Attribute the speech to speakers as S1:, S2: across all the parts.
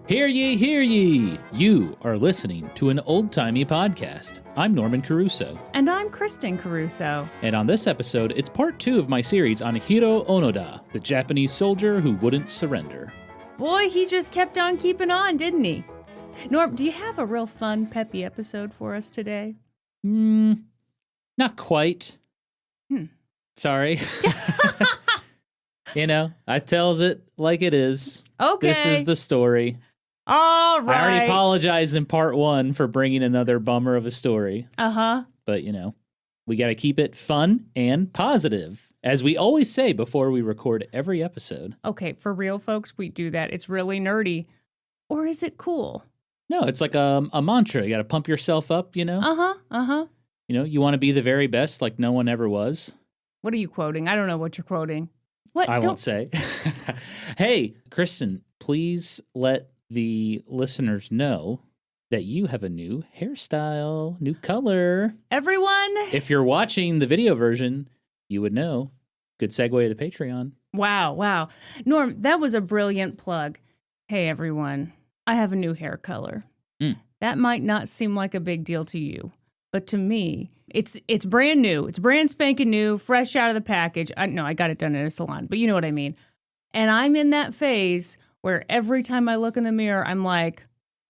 S1: Hear ye, hear ye! You are listening to An Old Timey Podcast. I'm Norman Caruso.
S2: And I'm Kristen Caruso.
S1: And on this episode, it's part 2 of my series on Hiroo Onoda, the Japanese soldier who wouldn't surrender.
S2: Boy, he just kept on keeping on, didn't he? Norm, do you have a real fun, peppy episode for us today?
S1: Not quite. Sorry. You know, I tells it like it is.
S2: Okay.
S1: This is the story.
S2: All right.
S1: I already apologized in part 1 for bringing another bummer of a story.
S2: Uh-huh.
S1: But, you know, we got to keep it fun and positive, as we always say before we record every episode.
S2: Okay, for real, folks, we do that. It's really nerdy. Or is it cool?
S1: No, it's like a mantra. You got to pump yourself up, you know?
S2: Uh-huh.
S1: You know, you want to be the very best like no one ever was.
S2: What are you quoting? I don't know what you're quoting. What?
S1: I won't say. Hey, Kristen, please let the listeners know that you have a new hairstyle, new color.
S2: Everyone?
S1: If you're watching the video version, you would know. Good segue to the Patreon.
S2: Wow. Norm, that was a brilliant plug. Hey, everyone. I have a new hair color. That might not seem like a big deal to you, but to me, it's brand new. It's brand spanking new, fresh out of the package. I got it done in a salon, but you know what I mean. And I'm in that phase where every time I look in the mirror, I'm like,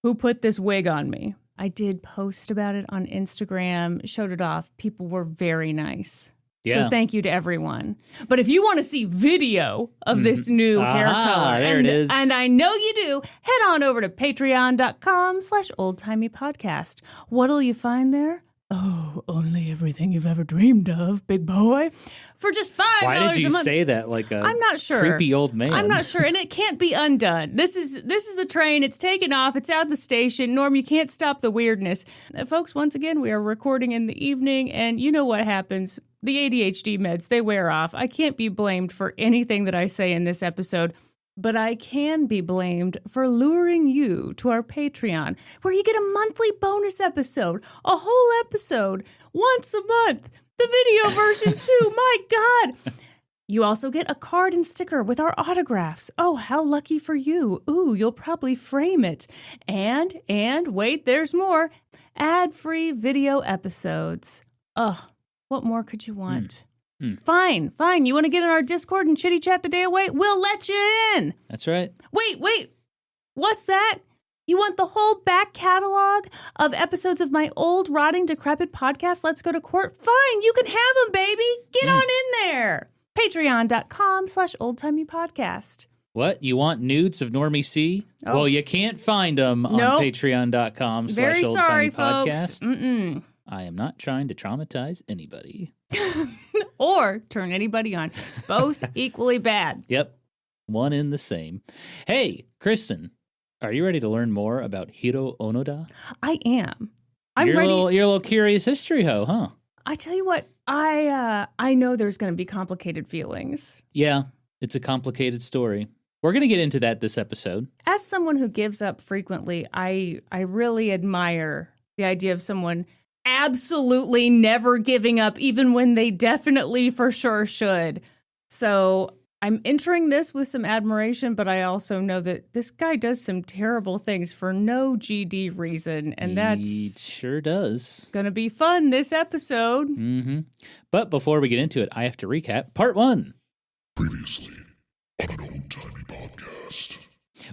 S2: who put this wig on me? I did post about it on Instagram, showed it off. People were very nice.
S1: Yeah.
S2: So thank you to everyone. But if you want to see video of this new hair color,
S1: there it is.
S2: And I know you do, head on over to patreon.com/oldtimeypodcast. What'll you find there? Oh, only everything you've ever dreamed of, big boy. For just $5
S1: Why did you
S2: a month.
S1: say that like a
S2: I'm not sure.
S1: creepy old man?
S2: I'm not sure, and it can't be undone. This is the train. It's taken off. It's out of the station. Norm, you can't stop the weirdness. Folks, once again, we are recording in the evening, and you know what happens. The ADHD meds, they wear off. I can't be blamed for anything that I say in this episode, but I can be blamed for luring you to our Patreon, where you get a monthly bonus episode, a whole episode, once a month. The video version too, my God. You also get a card and sticker with our autographs. Oh, how lucky for you. Ooh, you'll probably frame it. And wait, there's more. Ad-free video episodes. Ugh, what more could you want? Fine. You want to get in our Discord and chitty chat the day away? We'll let you in.
S1: That's right.
S2: Wait. What's that? You want the whole back catalog of episodes of my old, rotting, decrepit podcast, Let's Go to Court? Fine, you can have them, baby. Get on in there. Patreon.com/oldtimeypodcast.
S1: What? You want nudes of Normie C?
S2: Oh.
S1: Well, you can't find them on patreon.com/oldtimeypodcast.
S2: Very sorry, folks.
S1: I am not trying to traumatize anybody.
S2: Or turn anybody on. Both equally bad.
S1: Yep. One in the same. Hey, Kristen, are you ready to learn more about Hiroo Onoda?
S2: I am. I'm
S1: you're
S2: ready.
S1: You're a little curious history hoe, huh?
S2: I tell you what, I know there's going to be complicated feelings.
S1: Yeah, it's a complicated story. We're going to get into that this episode.
S2: As someone who gives up frequently, I really admire the idea of someone absolutely never giving up, even when they definitely for sure should. So I'm entering this with some admiration, but I also know that this guy does some terrible things for no GD reason, and
S1: He sure does.
S2: Gonna be fun this episode.
S1: But before we get into it, I have to recap part 1.
S3: Previously on An Old Timey Podcast.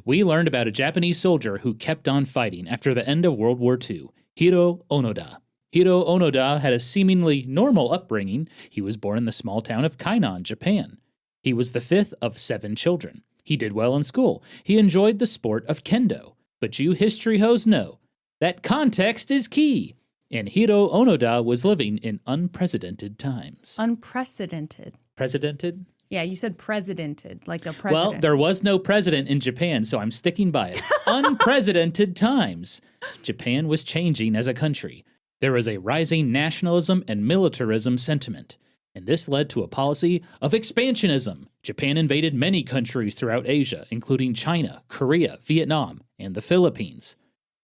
S1: We learned about a Japanese soldier who kept on fighting after the end of World War II, Hiroo Onoda. Hiroo Onoda had a seemingly normal upbringing. He was born in the small town of Kainan, Japan. He was the 5th of 7 children. He did well in school. He enjoyed the sport of kendo. But you history hoes know that context is key. And Hiroo Onoda was living in unprecedented times.
S2: Unprecedented.
S1: Precedented?
S2: Yeah, you said presidented, like a president.
S1: Well, there was no president in Japan, so I'm sticking by it. Unprecedented times. Japan was changing as a country. There was a rising nationalism and militarism sentiment, and this led to a policy of expansionism. Japan invaded many countries throughout Asia, including China, Korea, Vietnam, and the Philippines.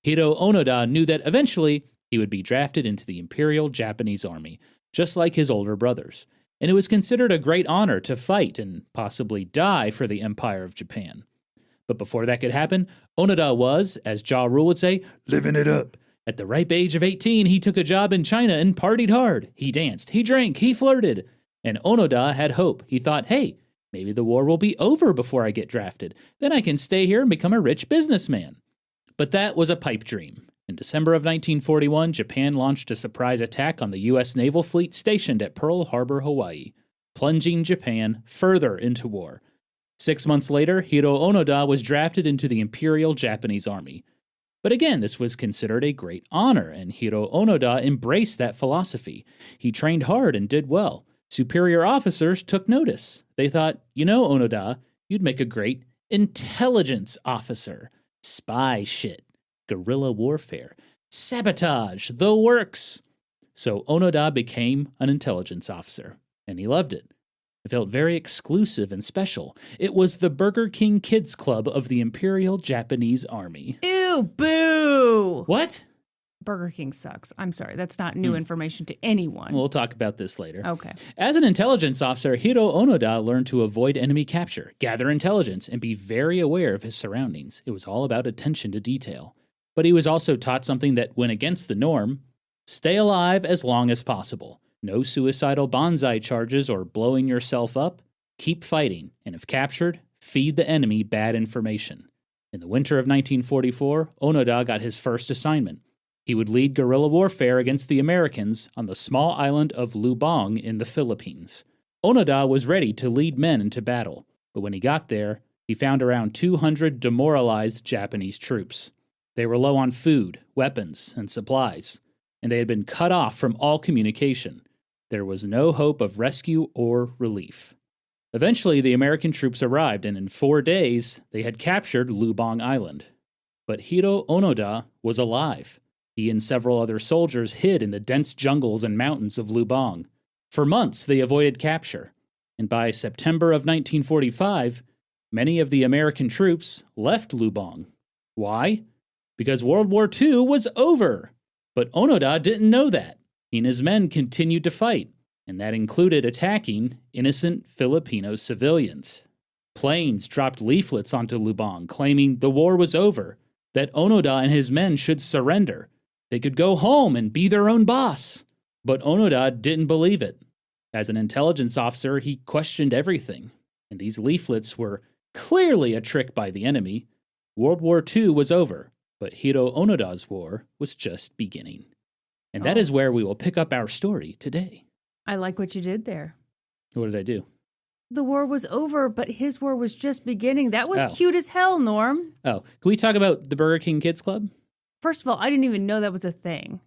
S1: Hiroo Onoda knew that eventually he would be drafted into the Imperial Japanese Army, just like his older brothers, and it was considered a great honor to fight and possibly die for the Empire of Japan. But before that could happen, Onoda was, as Ja Rule would say, living it up. At the ripe age of 18, he took a job in China and partied hard. He danced, he drank, he flirted. And Onoda had hope. He thought, hey, maybe the war will be over before I get drafted. Then I can stay here and become a rich businessman. But that was a pipe dream. In December of 1941, Japan launched a surprise attack on the U.S. naval fleet stationed at Pearl Harbor, Hawaii, plunging Japan further into war. 6 months later, Hiroo Onoda was drafted into the Imperial Japanese Army. But again, this was considered a great honor, and Hiroo Onoda embraced that philosophy. He trained hard and did well. Superior officers took notice. They thought, you know, Onoda, you'd make a great intelligence officer. Spy shit, guerrilla warfare, sabotage, the works. So Onoda became an intelligence officer, and he loved it. It felt very exclusive and special. It was the Burger King Kids Club of the Imperial Japanese Army.
S2: Ew, boo!
S1: What?
S2: Burger King sucks. I'm sorry. That's not new information to anyone.
S1: We'll talk about this later.
S2: Okay.
S1: As an intelligence officer, Hiroo Onoda learned to avoid enemy capture, gather intelligence, and be very aware of his surroundings. It was all about attention to detail. But he was also taught something that went against the norm: stay alive as long as possible. No suicidal bonsai charges or blowing yourself up. Keep fighting, and if captured, feed the enemy bad information. In the winter of 1944, Onoda got his first assignment. He would lead guerrilla warfare against the Americans on the small island of Lubang in the Philippines. Onoda was ready to lead men into battle, but when he got there, he found around 200 demoralized Japanese troops. They were low on food, weapons, and supplies, and they had been cut off from all communication. There was no hope of rescue or relief. Eventually, the American troops arrived, and in 4 days, they had captured Lubang Island. But Hiroo Onoda was alive. He and several other soldiers hid in the dense jungles and mountains of Lubang. For months, they avoided capture, and by September of 1945, many of the American troops left Lubang. Why? Because World War II was over. But Onoda didn't know that. He and his men continued to fight, and that included attacking innocent Filipino civilians. Planes dropped leaflets onto Lubang claiming the war was over, that Onoda and his men should surrender. They could go home and be their own boss. But Onoda didn't believe it. As an intelligence officer, he questioned everything, and these leaflets were clearly a trick by the enemy. World War II was over, but Hiroo Onoda's war was just beginning. And that is where we will pick up our story today.
S2: I like what you did there.
S1: What did I do?
S2: The war was over, but his war was just beginning. That was cute as hell, Norm.
S1: Oh, can we talk about the Burger King Kids Club?
S2: First of all, I didn't even know that was a thing.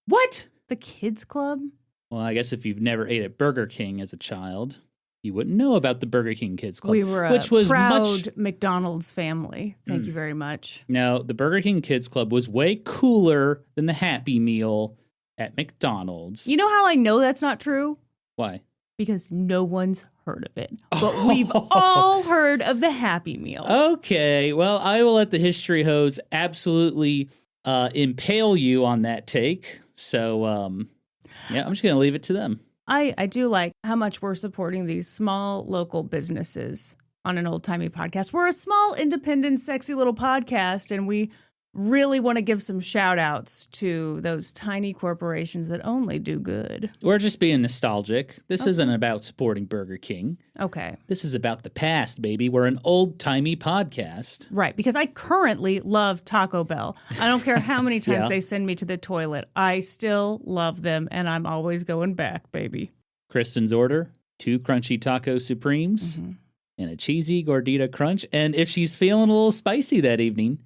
S1: What?
S2: The Kids Club?
S1: Well, I guess if you've never ate at Burger King as a child, you wouldn't know about the Burger King Kids Club.
S2: We were a
S1: which was
S2: proud McDonald's family. Thank you very much.
S1: No, the Burger King Kids Club was way cooler than the Happy Meal at McDonald's.
S2: You know how I know that's not true?
S1: Why?
S2: Because no one's heard of it. But we've all heard of the Happy Meal.
S1: Okay, well, I will let the history hose absolutely impale you on that take. So, yeah, I'm just going to leave it to them.
S2: I do like how much we're supporting these small local businesses on An Old Timey Podcast. We're a small, independent, sexy little podcast, and we really want to give some shout outs to those tiny corporations that only do good.
S1: We're just being nostalgic. This isn't about supporting Burger King.
S2: Okay.
S1: This is about the past, baby. We're an old-timey podcast.
S2: Right, because I currently love Taco Bell. I don't care how many times
S1: Yeah.
S2: they send me to the toilet. I still love them, and I'm always going back, baby.
S1: Kristen's order, 2 crunchy taco supremes and a cheesy gordita crunch. And if she's feeling a little spicy that evening,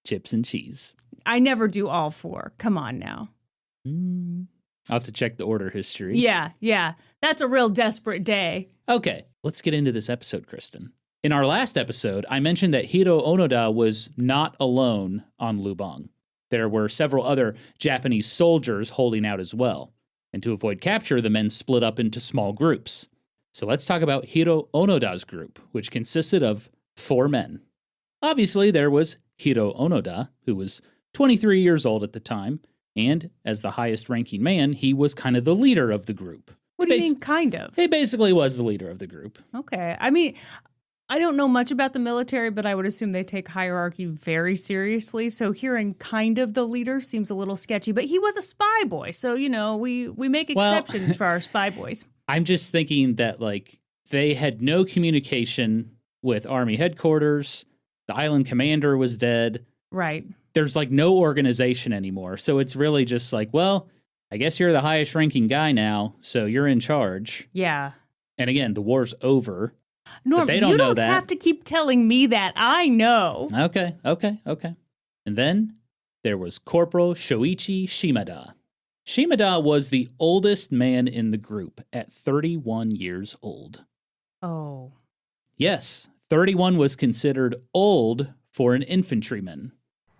S1: chips and cheese.
S2: I never do all 4. Come on now.
S1: I'll have to check the order history.
S2: Yeah. That's a real desperate day.
S1: Okay, let's get into this episode, Kristen. In our last episode, I mentioned that Hiroo Onoda was not alone on Lubang. There were several other Japanese soldiers holding out as well. And to avoid capture, the men split up into small groups. So let's talk about Hiroo Onoda's group, which consisted of 4 men. Obviously, there was Hiroo Onoda, who was 23 years old at the time, and as the highest-ranking man, he was kind of the leader of the group.
S2: What do you mean, kind of?
S1: He basically was the leader of the group.
S2: Okay. I mean, I don't know much about the military, but I would assume they take hierarchy very seriously. So hearing kind of the leader seems a little sketchy, but he was a spy boy. So, we make exceptions for our spy boys.
S1: I'm just thinking that, like, they had no communication with Army headquarters. The island commander was dead.
S2: Right.
S1: There's, like, no organization anymore. So it's really just like, well, I guess you're the highest ranking guy now, so you're in charge.
S2: Yeah.
S1: And again, the war's over.
S2: Norm,
S1: they don't
S2: you
S1: know
S2: don't
S1: that.
S2: have to keep telling me that. I know.
S1: Okay. And then there was Corporal Shoichi Shimada. Shimada was the oldest man in the group at 31 years old.
S2: Oh.
S1: Yes, 31 was considered old for an infantryman.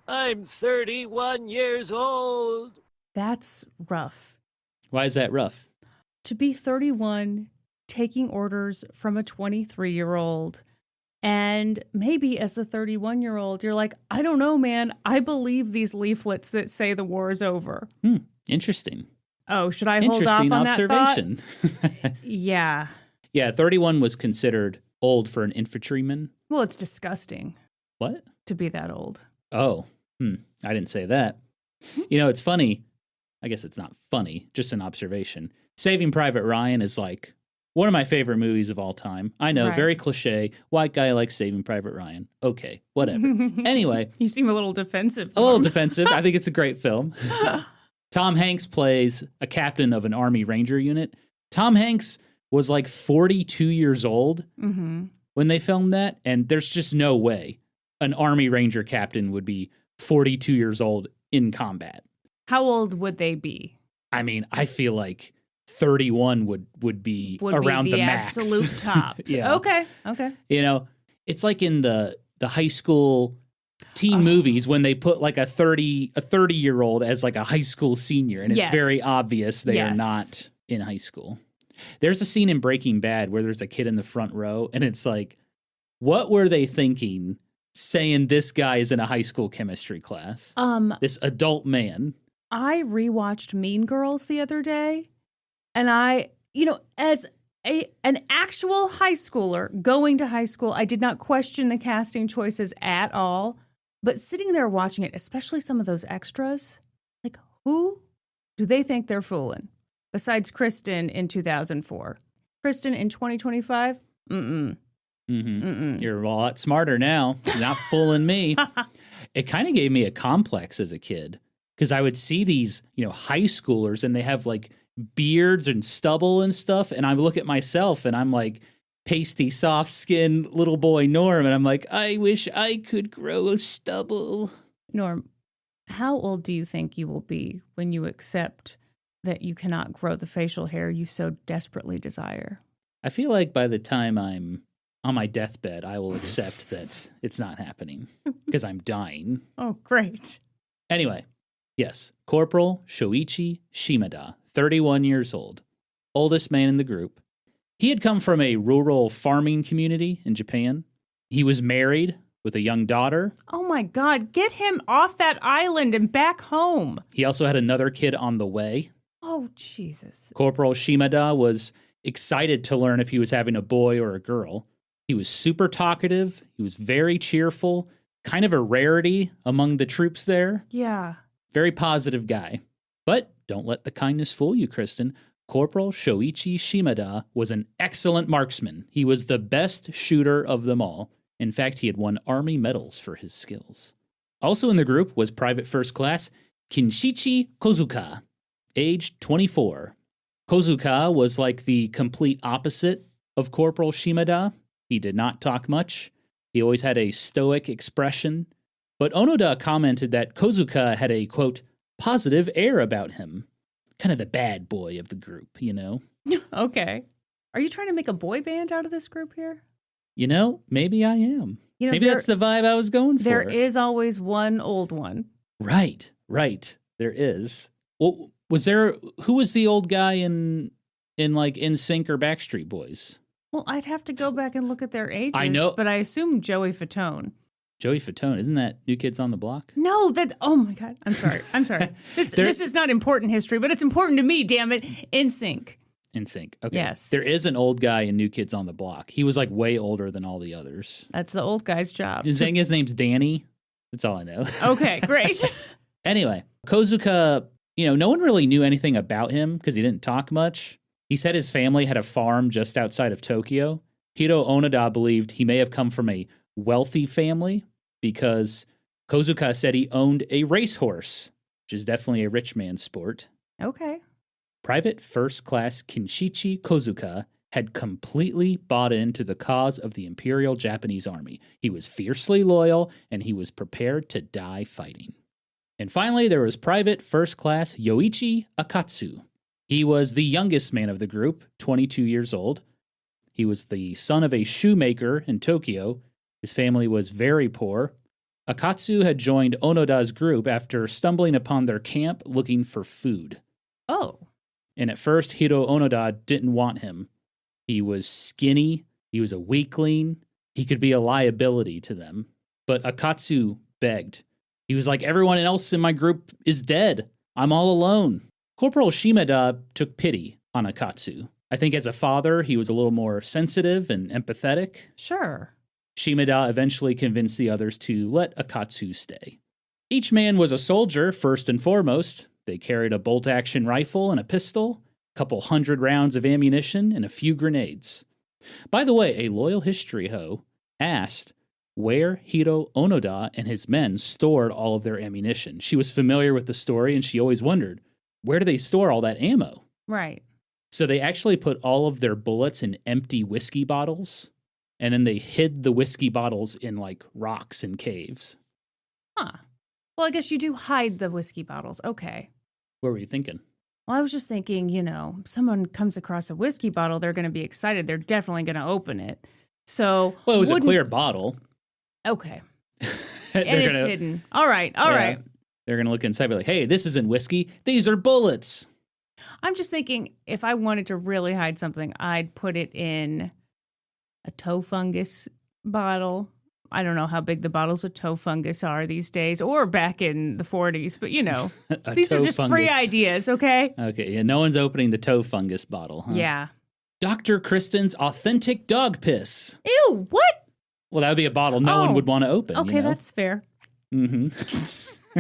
S4: I'm 31 years old.
S2: That's rough.
S1: Why is that rough?
S2: To be 31, taking orders from a 23-year-old, and maybe as the 31-year-old, you're like, I don't know, man. I believe these leaflets that say the war is over.
S1: Interesting.
S2: Oh, should I hold off on
S1: observation.
S2: that thought? Yeah.
S1: Yeah, 31 was considered old for an infantryman.
S2: Well, it's disgusting.
S1: What?
S2: To be that old.
S1: Oh, I didn't say that. It's funny. I guess it's not funny, just an observation. Saving Private Ryan is like one of my favorite movies of all time. I know,
S2: Right.
S1: very cliche. White guy likes Saving Private Ryan. Okay, whatever. Anyway,
S2: You seem a little defensive.
S1: a little
S2: Norm.
S1: defensive. I think it's a great film. Tom Hanks plays a captain of an Army Ranger unit. Tom Hanks was like 42 years old when they filmed that, and there's just no way an Army Ranger captain would be 42 years old in combat.
S2: How old would they be?
S1: I mean, I feel like 31 would be around
S2: be
S1: the max.
S2: Absolute top.
S1: Yeah.
S2: Okay.
S1: It's like in the high school teen movies when they put like a 30-year-old as like a high school senior, and it's
S2: Yes.
S1: very obvious they
S2: Yes.
S1: are not in high school. There's a scene in Breaking Bad where there's a kid in the front row, and it's like, what were they thinking saying this guy is in a high school chemistry class? This adult man.
S2: I rewatched Mean Girls the other day, and as an actual high schooler going to high school, I did not question the casting choices at all. But sitting there watching it, especially some of those extras, like, who do they think they're fooling? Besides Kristen in 2004. Kristen in 2025?
S1: You're a lot smarter now. You're not fooling me. It kind of gave me a complex as a kid because I would see these, high schoolers and they have like beards and stubble and stuff. And I look at myself and I'm like pasty, soft skinned little boy Norm. And I'm like, I wish I could grow a stubble.
S2: Norm, how old do you think you will be when you accept that you cannot grow the facial hair you so desperately desire?
S1: I feel like by the time I'm on my deathbed, I will accept that it's not happening because I'm dying.
S2: Oh, great.
S1: Anyway, yes, Corporal Shoichi Shimada, 31 years old, oldest man in the group. He had come from a rural farming community in Japan. He was married with a young daughter.
S2: Oh, my God. Get him off that island and back home.
S1: He also had another kid on the way.
S2: Oh, Jesus.
S1: Corporal Shimada was excited to learn if he was having a boy or a girl. He was super talkative. He was very cheerful, kind of a rarity among the troops there.
S2: Yeah.
S1: Very positive guy. But don't let the kindness fool you, Kristen. Corporal Shoichi Shimada was an excellent marksman. He was the best shooter of them all. In fact, he had won Army medals for his skills. Also in the group was Private First Class Kinshichi Kozuka, aged 24. Kozuka was like the complete opposite of Corporal Shimada. He did not talk much. He always had a stoic expression. But Onoda commented that Kozuka had a, quote, positive air about him. Kind of the bad boy of the group,
S2: Okay. Are you trying to make a boy band out of this group here?
S1: Maybe I am. Maybe that's the vibe I was going for.
S2: There is always one old one.
S1: Right. There is. Well, who was the old guy in like NSYNC or Backstreet Boys?
S2: Well, I'd have to go back and look at their ages.
S1: I know.
S2: But I assume Joey Fatone.
S1: Joey Fatone, isn't that New Kids on the Block?
S2: No, oh my God. I'm sorry. This is not important history, but it's important to me, damn it. NSYNC.
S1: In sync. Okay.
S2: Yes.
S1: There is an old guy in New Kids on the Block. He was like way older than all the others.
S2: That's the old guy's job.
S1: Saying his name's Danny. That's all I know.
S2: Okay, great.
S1: Anyway, Kozuka, no one really knew anything about him because he didn't talk much. He said his family had a farm just outside of Tokyo. Hiroo Onoda believed he may have come from a wealthy family because Kozuka said he owned a racehorse, which is definitely a rich man's sport.
S2: Okay.
S1: Private First Class Kinshichi Kozuka had completely bought into the cause of the Imperial Japanese Army. He was fiercely loyal, and he was prepared to die fighting. And finally, there was Private First Class Yoichi Akatsu. He was the youngest man of the group, 22 years old. He was the son of a shoemaker in Tokyo. His family was very poor. Akatsu had joined Onoda's group after stumbling upon their camp looking for food.
S2: Oh.
S1: And at first, Hiroo Onoda didn't want him. He was skinny. He was a weakling. He could be a liability to them. But Akatsu begged. He was like, everyone else in my group is dead. I'm all alone. Corporal Shimada took pity on Akatsu. I think as a father, he was a little more sensitive and empathetic.
S2: Sure.
S1: Shimada eventually convinced the others to let Akatsu stay. Each man was a soldier, first and foremost. They carried a bolt-action rifle and a pistol, a couple hundred rounds of ammunition, and a few grenades. By the way, a loyal history hoe asked where Hiroo Onoda and his men stored all of their ammunition. She was familiar with the story, and she always wondered, where do they store all that ammo?
S2: Right.
S1: So they actually put all of their bullets in empty whiskey bottles, and then they hid the whiskey bottles in, like, rocks and caves.
S2: Huh. Well, I guess you do hide the whiskey bottles. Okay.
S1: What were you thinking?
S2: Well, I was just thinking, someone comes across a whiskey bottle, they're going to be excited. They're definitely going to open it. So,
S1: well, it was a clear bottle.
S2: Okay. And it's hidden. All right. All right.
S1: They're going to look inside and be like, hey, this isn't whiskey. These are bullets.
S2: I'm just thinking if I wanted to really hide something, I'd put it in a toe fungus bottle. I don't know how big the bottles of toe fungus are these days or back in the 40s, but these are just free ideas, okay?
S1: Okay, yeah, no one's opening the toe fungus bottle, huh?
S2: Yeah.
S1: Dr. Kristen's authentic dog piss.
S2: Ew, what?
S1: Well, that would be a bottle no one would want to open.
S2: Okay, that's fair.
S1: Mm-hmm.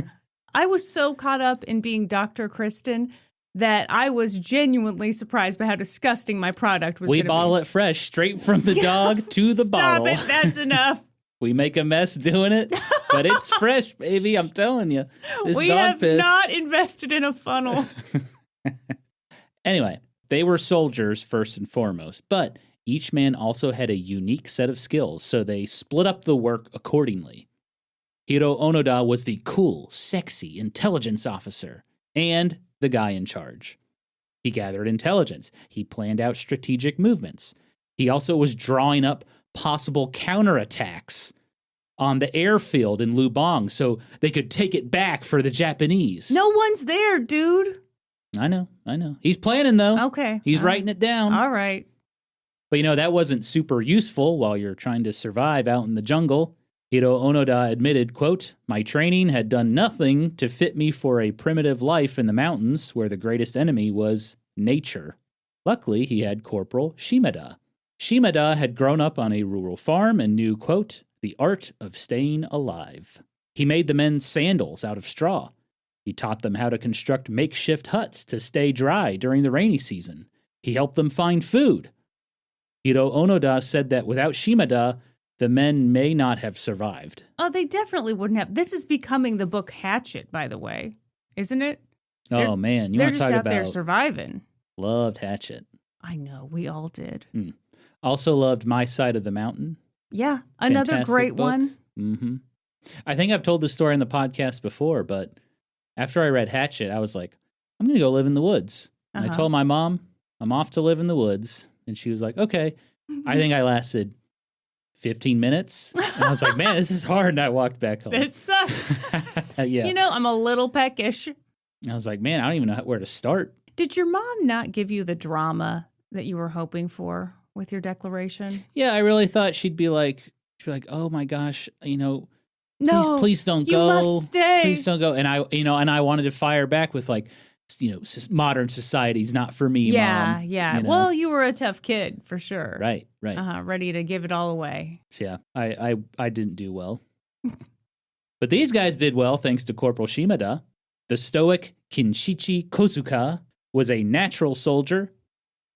S2: I was so caught up in being Dr. Kristen that I was genuinely surprised by how disgusting my product was going to be.
S1: We bottle it fresh, straight from the dog to the bottle.
S2: Stop it, that's enough.
S1: We make a mess doing it, but it's fresh, baby. I'm telling you.
S2: We have not invested in a funnel.
S1: Anyway, they were soldiers first and foremost, but each man also had a unique set of skills, so they split up the work accordingly. Hiroo Onoda was the cool, sexy intelligence officer and the guy in charge. He gathered intelligence. He planned out strategic movements. He also was drawing up possible counterattacks on the airfield in Lubang so they could take it back for the Japanese.
S2: No one's there, dude.
S1: I know. He's planning, though.
S2: Okay.
S1: He's writing it down.
S2: All right.
S1: But, that wasn't super useful while you're trying to survive out in the jungle. Hiroo Onoda admitted, quote, my training had done nothing to fit me for a primitive life in the mountains where the greatest enemy was nature. Luckily, he had Corporal Shimada. Shimada had grown up on a rural farm and knew, quote, the art of staying alive. He made the men sandals out of straw. He taught them how to construct makeshift huts to stay dry during the rainy season. He helped them find food. Hiroo Onoda said that without Shimada, the men may not have survived.
S2: Oh, they definitely wouldn't have. This is becoming the book Hatchet, by the way, isn't it?
S1: Oh, man. You want to talk about...
S2: They're just out there surviving.
S1: Loved Hatchet.
S2: I know. We all did.
S1: Also loved My Side of the Mountain.
S2: Yeah. Another
S1: Fantastic
S2: great
S1: book.
S2: one.
S1: Mm-hmm. I think I've told this story in the podcast before, but after I read Hatchet, I was like, I'm going to go live in the woods. And I told my mom, I'm off to live in the woods. And she was like, okay. I think I lasted 15 minutes. And I was like, man, this is hard. And I walked back home.
S2: This sucks.
S1: Yeah.
S2: I'm a little peckish.
S1: I was like, man, I don't even know where to start.
S2: Did your mom not give you the drama that you were hoping for with your declaration?
S1: Yeah, I really thought she'd be like, oh my gosh,
S2: no,
S1: please don't go.
S2: You must stay.
S1: Please don't go. And I wanted to fire back with like, modern society's not for me,
S2: Yeah,
S1: Mom.
S2: yeah.
S1: You know?
S2: Well, you were a tough kid for sure.
S1: Right.
S2: Ready to give it all away.
S1: So, yeah, I didn't do well. But these guys did well thanks to Corporal Shimada. The stoic Kinshichi Kozuka was a natural soldier,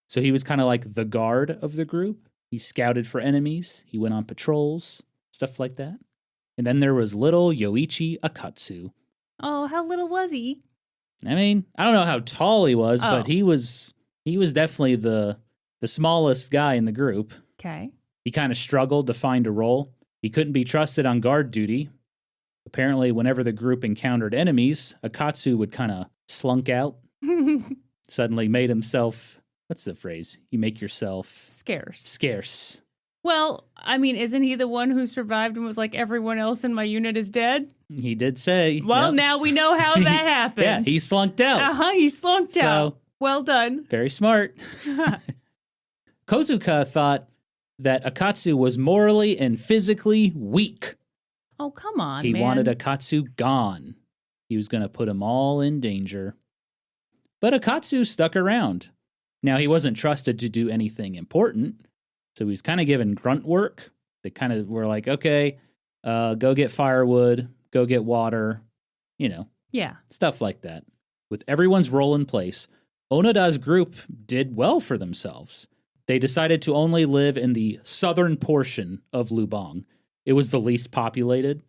S1: so he was kind of like the guard of the group. He scouted for enemies, he went on patrols, stuff like that. And then there was little Yoichi Akatsu.
S2: Oh, how little was he?
S1: I mean, I don't know how tall he was, but he was definitely the smallest guy in the group.
S2: Okay.
S1: He kind of struggled to find a role. He couldn't be trusted on guard duty. Apparently, whenever the group encountered enemies, Akatsu would kind of slunk out. Suddenly made himself, what's the phrase? You make yourself
S2: scarce. Well, I mean, isn't he the one who survived and was like, everyone else in my unit is dead?
S1: He did say.
S2: Well, now we know how that happened.
S1: Yeah, he slunked out.
S2: He slunked out. Well done.
S1: Very smart. Kozuka thought that Akatsu was morally and physically weak.
S2: Oh, come on,
S1: He
S2: man.
S1: wanted Akatsu gone. He was going to put them all in danger. But Akatsu stuck around. Now, he wasn't trusted to do anything important, so he was kind of given grunt work. They kind of were like, okay, go get firewood, go get water, stuff like that. With everyone's role in place, Onoda's group did well for themselves. They decided to only live in the southern portion of Lubang. It was the least populated,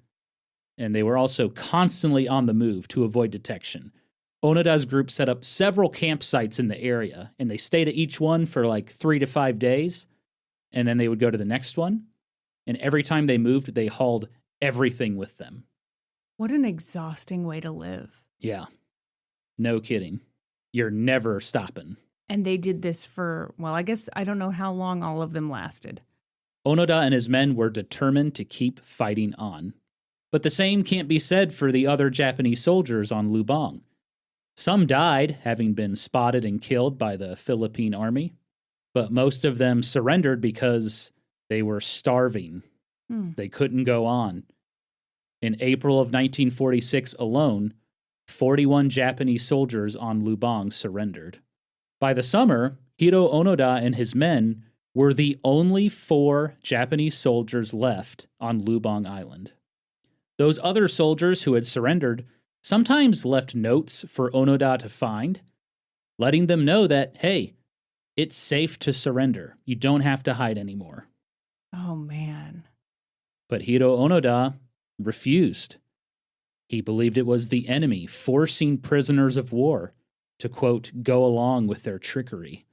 S1: and they were also constantly on the move to avoid detection. Onoda's group set up several campsites in the area, and they stayed at each one for like 3 to 5 days, and then they would go to the next one. And every time they moved, they hauled everything with them.
S2: What an exhausting way to live.
S1: Yeah, no kidding. You're never stopping.
S2: And they did this for, well, I guess I don't know how long all of them lasted.
S1: Onoda and his men were determined to keep fighting on. But the same can't be said for the other Japanese soldiers on Lubang. Some died, having been spotted and killed by the Philippine army, but most of them surrendered because they were starving. They couldn't go on. In April of 1946 alone, 41 Japanese soldiers on Lubang surrendered. By the summer, Hiroo Onoda and his men were the only 4 Japanese soldiers left on Lubang Island. Those other soldiers who had surrendered sometimes left notes for Onoda to find, letting them know that, hey, it's safe to surrender. You don't have to hide anymore.
S2: Oh, man.
S1: But Hiroo Onoda refused. He believed it was the enemy forcing prisoners of war to, quote, go along with their trickery.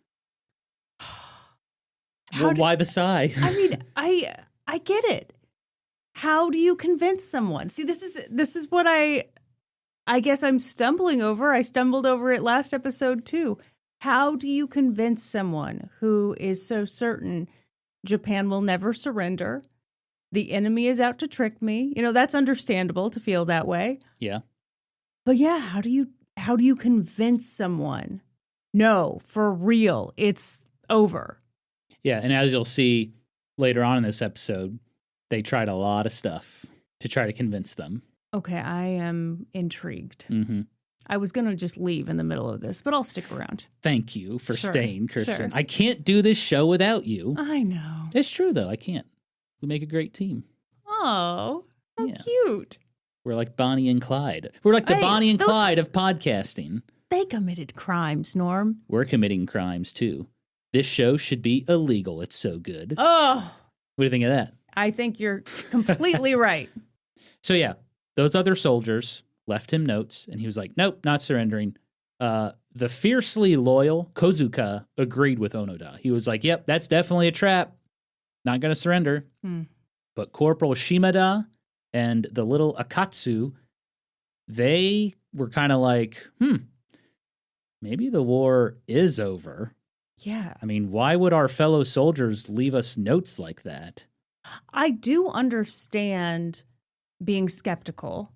S1: Why the sigh?
S2: I mean, I get it. How do you convince someone? See, this is what I guess I'm stumbling over. I stumbled over it last episode too. How do you convince someone who is so certain Japan will never surrender? The enemy is out to trick me. That's understandable to feel that way.
S1: Yeah.
S2: But yeah, how do you convince someone? No, for real, it's over.
S1: Yeah, and as you'll see later on in this episode, they tried a lot of stuff to try to convince them.
S2: Okay, I am intrigued.
S1: Mm-hmm.
S2: I was going to just leave in the middle of this, but I'll stick around.
S1: Thank you for staying, Kirsten.
S2: Sure.
S1: I can't do this show without you.
S2: I know.
S1: It's true, though. I can't. We make a great team.
S2: Oh, how cute.
S1: We're like Bonnie and Clyde. We're like the Bonnie and Clyde of podcasting.
S2: They committed crimes, Norm.
S1: We're committing crimes, too. This show should be illegal. It's so good.
S2: Oh.
S1: What do you think of that?
S2: I think you're completely right.
S1: So, yeah, those other soldiers left him notes, and he was like, nope, not surrendering. The fiercely loyal Kozuka agreed with Onoda. He was like, yep, that's definitely a trap. Not going to surrender. But Corporal Shimada and the little Akatsu, they were kind of like, maybe the war is over.
S2: Yeah.
S1: I mean, why would our fellow soldiers leave us notes like that?
S2: I do understand being skeptical,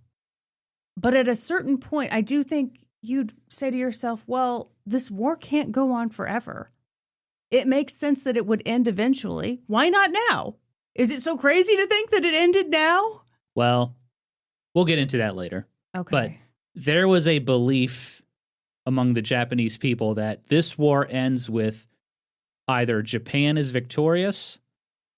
S2: but at a certain point, I do think you'd say to yourself, well, this war can't go on forever. It makes sense that it would end eventually. Why not now? Is it so crazy to think that it ended now?
S1: Well, we'll get into that later.
S2: Okay.
S1: But there was a belief among the Japanese people that this war ends with either Japan is victorious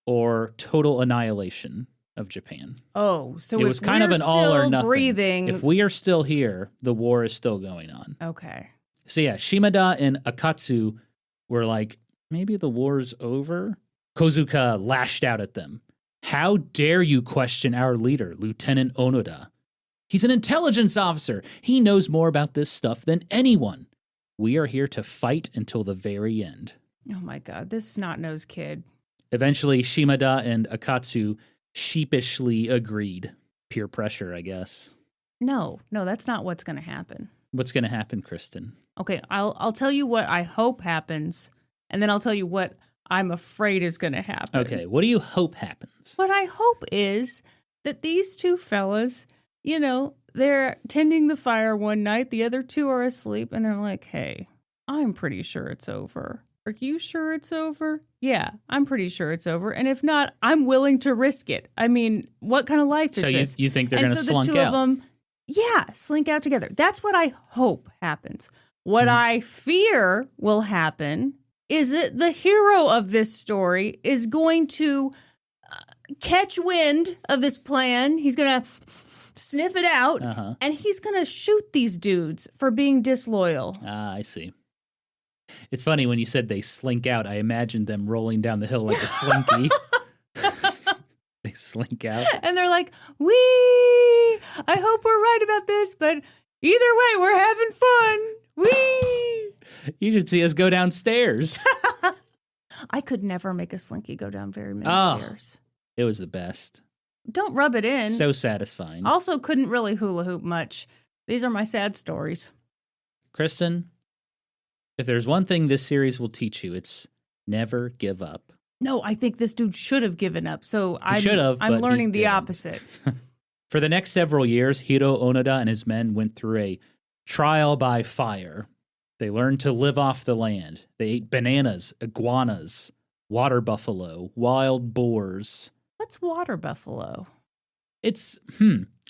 S1: or total annihilation of Japan.
S2: Oh, so
S1: it was kind of an all or nothing.
S2: Breathing.
S1: If we are still here, the war is still going on.
S2: Okay.
S1: So yeah, Shimada and Akatsu were like, maybe the war's over? Kozuka lashed out at them. How dare you question our leader, Lieutenant Onoda? He's an intelligence officer. He knows more about this stuff than anyone. We are here to fight until the very end.
S2: Oh my God, this snot-nosed kid.
S1: Eventually, Shimada and Akatsu sheepishly agreed. Peer pressure, I guess.
S2: No, that's not what's going to happen.
S1: What's going to happen, Kristen?
S2: Okay, I'll tell you what I hope happens, and then I'll tell you what I'm afraid is going to happen.
S1: Okay, what do you hope happens?
S2: What I hope is that these two fellas, they're tending the fire one night, the other two are asleep, and they're like, hey, I'm pretty sure it's over. Are you sure it's over? Yeah, I'm pretty sure it's over. And if not, I'm willing to risk it. I mean, what kind of life is this?
S1: So you think they're going to slunk out?
S2: And so the two of them, slink out together. That's what I hope happens. What I fear will happen is that the hero of this story is going to catch wind of this plan. He's going to sniff it out, and he's going to shoot these dudes for being disloyal.
S1: Ah, I see. It's funny when you said they slink out, I imagined them rolling down the hill like a slinky. They slink out.
S2: And they're like, I hope we're right about this, but either way, we're having fun.
S1: You should see us go downstairs.
S2: I could never make a slinky go down very many stairs.
S1: It was the best.
S2: Don't rub it in.
S1: So satisfying.
S2: Also, couldn't really hula hoop much. These are my sad stories.
S1: Kristen, if there's one thing this series will teach you, it's never give up.
S2: No, I think this dude should have given up. So I'm
S1: but
S2: learning the
S1: didn't.
S2: opposite.
S1: For the next several years, Hiroo Onoda and his men went through a trial by fire. They learned to live off the land. They ate bananas, iguanas, water buffalo, wild boars.
S2: What's water buffalo?
S1: It's,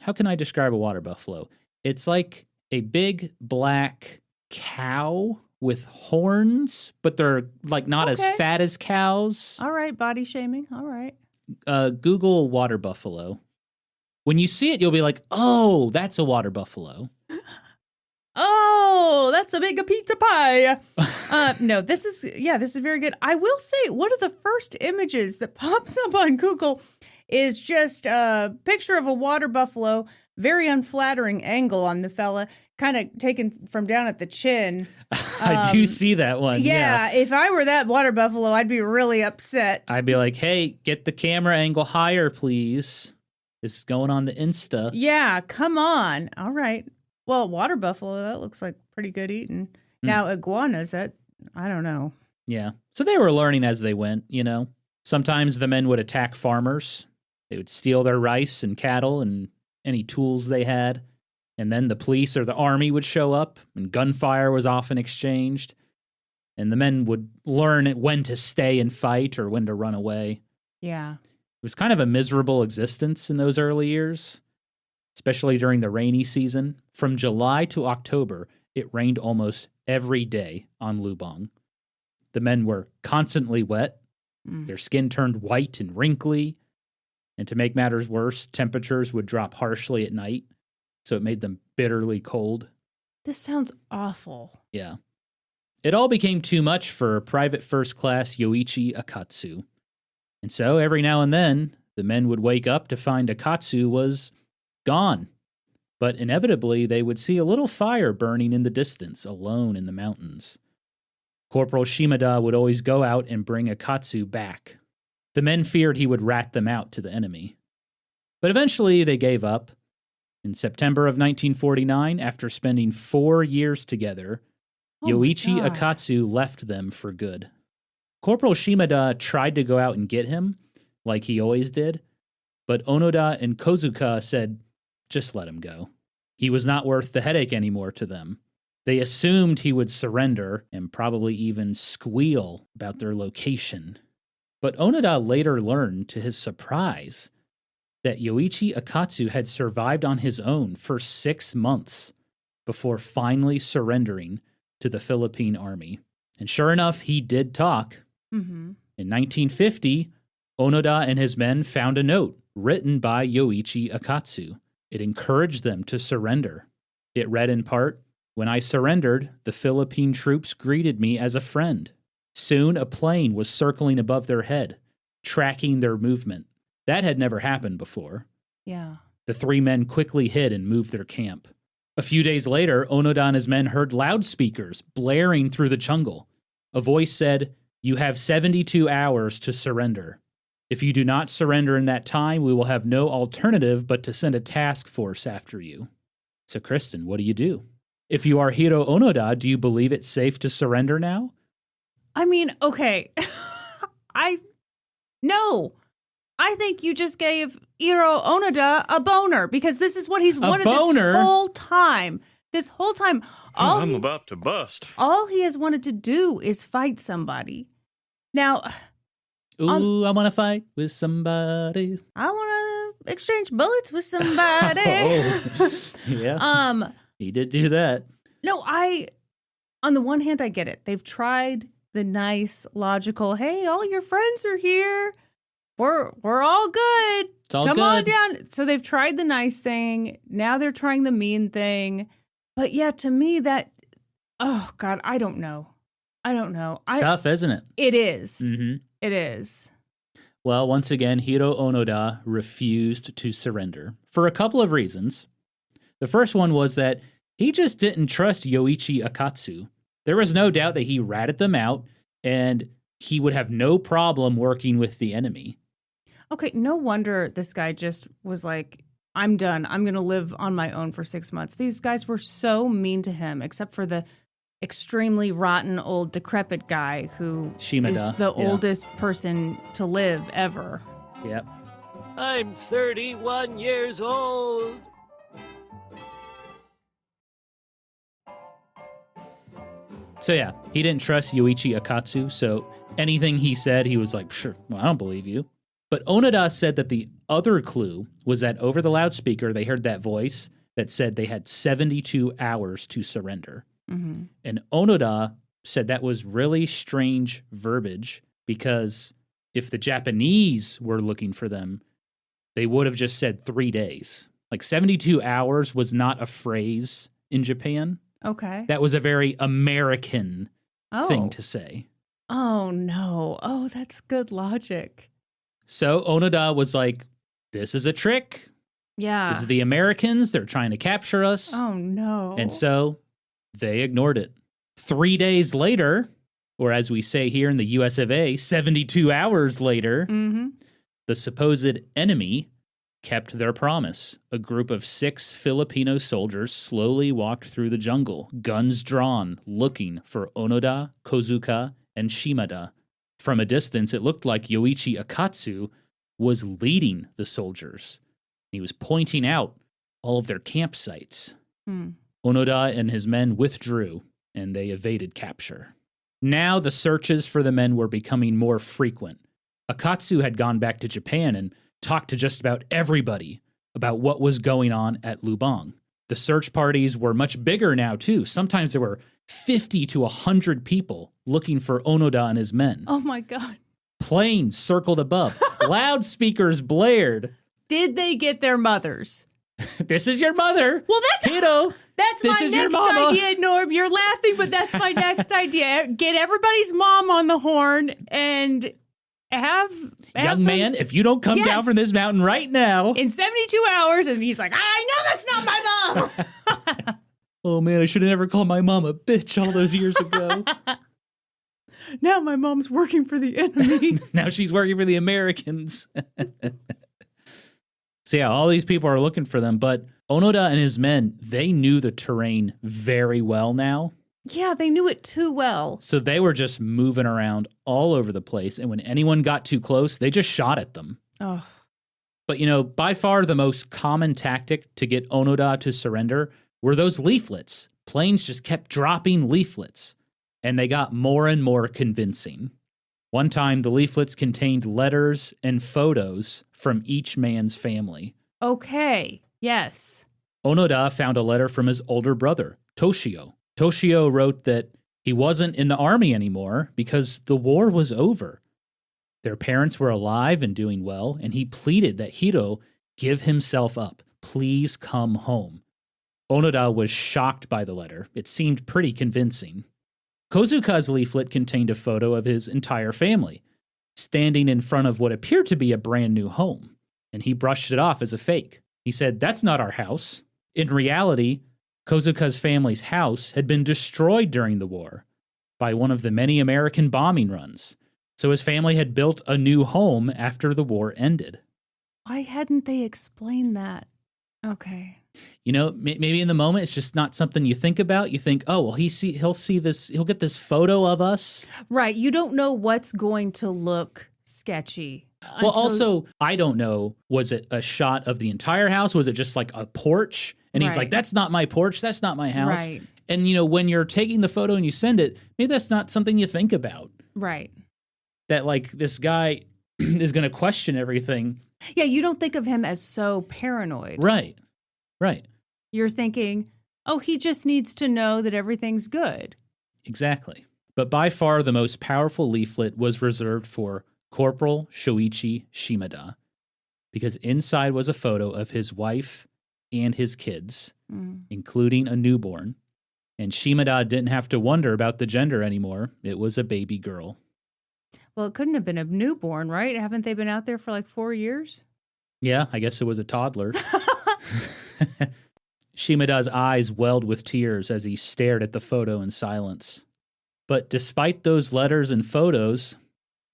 S1: how can I describe a water buffalo? It's like a big black cow with horns, but they're like not as fat as cows.
S2: All right, body shaming. All right.
S1: Google water buffalo. When you see it, you'll be like, oh, that's a water buffalo.
S2: Oh, that's a big pizza pie. No, this is very good. I will say one of the first images that pops up on Google is just a picture of a water buffalo, very unflattering angle on the fella, kind of taken from down at the chin.
S1: I do see that one.
S2: Yeah, if I were that water buffalo, I'd be really upset.
S1: I'd be like, hey, get the camera angle higher, please. This is going on the Insta.
S2: Yeah, come on. All right. Well, water buffalo, that looks like pretty good eating. Now, iguanas, I don't know.
S1: Yeah. So they were learning as they went, Sometimes the men would attack farmers. They would steal their rice and cattle and any tools they had. And then the police or the army would show up, and gunfire was often exchanged. And the men would learn when to stay and fight or when to run away.
S2: Yeah.
S1: It was kind of a miserable existence in those early years, especially during the rainy season. From July to October, it rained almost every day on Lubang. The men were constantly wet. Their skin turned white and wrinkly. And to make matters worse, temperatures would drop harshly at night, so it made them bitterly cold.
S2: This sounds awful.
S1: Yeah. It all became too much for Private First Class Yoichi Akatsu. And so every now and then, the men would wake up to find Akatsu was gone. But inevitably, they would see a little fire burning in the distance, alone in the mountains. Corporal Shimada would always go out and bring Akatsu back. The men feared he would rat them out to the enemy. But eventually, they gave up. In September of 1949, after spending 4 years together, Yoichi Akatsu left them for good. Corporal Shimada tried to go out and get him, like he always did, but Onoda and Kozuka said, just let him go. He was not worth the headache anymore to them. They assumed he would surrender and probably even squeal about their location. But Onoda later learned, to his surprise, that Yoichi Akatsu had survived on his own for 6 months before finally surrendering to the Philippine army. And sure enough, he did talk.
S2: Mm-hmm.
S1: In 1950, Onoda and his men found a note written by Yoichi Akatsu. It encouraged them to surrender. It read in part, "When I surrendered, the Philippine troops greeted me as a friend. Soon a plane was circling above their head, tracking their movement. That had never happened before."
S2: Yeah.
S1: The three men quickly hid and moved their camp. A few days later, Onoda and his men heard loudspeakers blaring through the jungle. A voice said, "You have 72 hours to surrender. If you do not surrender in that time, we will have no alternative but to send a task force after you." So, Kristen, what do you do? If you are Hiroo Onoda, do you believe it's safe to surrender now?
S2: I mean, okay. No. I think you just gave Hiroo Onoda a boner because this is what he's wanted this whole time. This whole time.
S5: I'm about to bust.
S2: All he has wanted to do is fight somebody. Now,
S1: Ooh, I want to fight with somebody.
S2: I want to exchange bullets with somebody.
S1: Yeah. He did do that.
S2: No, on the one hand, I get it. They've tried the nice, logical, hey, all your friends are here. We're all good.
S1: It's all
S2: Come
S1: good.
S2: on down. So they've tried the nice thing. Now they're trying the mean thing. But yeah, to me that, oh God, I don't know.
S1: It's tough, isn't it?
S2: It is.
S1: Mm-hmm.
S2: It is.
S1: Well, once again, Hiroo Onoda refused to surrender for a couple of reasons. The first one was that he just didn't trust Yoichi Akatsu. There was no doubt that he ratted them out and he would have no problem working with the enemy.
S2: Okay, no wonder this guy just was like, I'm done. I'm going to live on my own for 6 months. These guys were so mean to him, except for the extremely rotten, old, decrepit guy who
S1: Shimada,
S2: is the oldest person to live ever.
S1: Yep.
S4: I'm 31 years old.
S1: So yeah, he didn't trust Yoichi Akatsu, so anything he said, he was like, sure, well, I don't believe you. But Onoda said that the other clue was that over the loudspeaker, they heard that voice that said they had 72 hours to surrender.
S2: Mm-hmm.
S1: And Onoda said that was really strange verbiage because if the Japanese were looking for them, they would have just said 3 days. Like 72 hours was not a phrase in Japan.
S2: Okay.
S1: That was a very American thing to say.
S2: Oh, no. Oh, that's good logic.
S1: So Onoda was like, this is a trick.
S2: Yeah.
S1: This is the Americans. They're trying to capture us.
S2: Oh, no.
S1: And so they ignored it. 3 days later, or as we say here in the US of A, 72 hours later, the supposed enemy kept their promise. A group of 6 Filipino soldiers slowly walked through the jungle, guns drawn, looking for Onoda, Kozuka, and Shimada. From a distance, it looked like Yoichi Akatsu was leading the soldiers. He was pointing out all of their campsites. Onoda and his men withdrew, and they evaded capture. Now the searches for the men were becoming more frequent. Akatsu had gone back to Japan and talked to just about everybody about what was going on at Lubang. The search parties were much bigger now, too. Sometimes there were 50 to 100 people looking for Onoda and his men.
S2: Oh, my God.
S1: Planes circled above. Loudspeakers blared.
S2: Did they get their mothers?
S1: This is your mother.
S2: Well, that's
S1: This
S2: my
S1: is your
S2: next
S1: mama.
S2: idea, Norm. You're laughing, but that's my next idea. Get everybody's mom on the horn and have
S1: Young man, if you don't come down from this mountain right now.
S2: in 72 hours, and he's like, I know that's not my mom.
S1: Oh, man, I should have never called my mom a bitch all those years ago.
S2: Now my mom's working for the enemy.
S1: Now she's working for the Americans. So yeah, all these people are looking for them, but Onoda and his men, they knew the terrain very well now.
S2: Yeah, they knew it too well.
S1: So they were just moving around all over the place, and when anyone got too close, they just shot at them.
S2: Oh.
S1: But, you know, by far the most common tactic to get Onoda to surrender were those leaflets. Planes just kept dropping leaflets, and they got more and more convincing. One time, the leaflets contained letters and photos from each man's family.
S2: Okay, yes.
S1: Onoda found a letter from his older brother, Toshio. Toshio wrote that he wasn't in the army anymore because the war was over. Their parents were alive and doing well, and he pleaded that Hiroo give himself up. Please come home. Onoda was shocked by the letter. It seemed pretty convincing. Kozuka's leaflet contained a photo of his entire family, standing in front of what appeared to be a brand new home, and he brushed it off as a fake. He said, "That's not our house." In reality, Kozuka's family's house had been destroyed during the war by one of the many American bombing runs, so his family had built a new home after the war ended.
S2: Why hadn't they explained that? Okay.
S1: You know, maybe in the moment it's just not something you think about. You think, oh, well, he'll see this, he'll get this photo of us.
S2: Right. You don't know what's going to look sketchy.
S1: Well, also, I don't know, was it a shot of the entire house? Was it just like a porch? And he's like, that's not my porch. That's not my house.
S2: Right.
S1: And, you know, when you're taking the photo and you send it, maybe that's not something you think about.
S2: Right.
S1: That, like, this guy is going to question everything.
S2: Yeah, you don't think of him as so paranoid.
S1: Right. Right.
S2: You're thinking, oh, he just needs to know that everything's good.
S1: Exactly. But by far the most powerful leaflet was reserved for Corporal Shoichi Shimada, because inside was a photo of his wife and his kids, including a newborn. And Shimada didn't have to wonder about the gender anymore. It was a baby girl.
S2: Well, it couldn't have been a newborn, right? Haven't they been out there for like 4 years?
S1: Yeah, I guess it was a toddler. Shimada's eyes welled with tears as he stared at the photo in silence. But despite those letters and photos,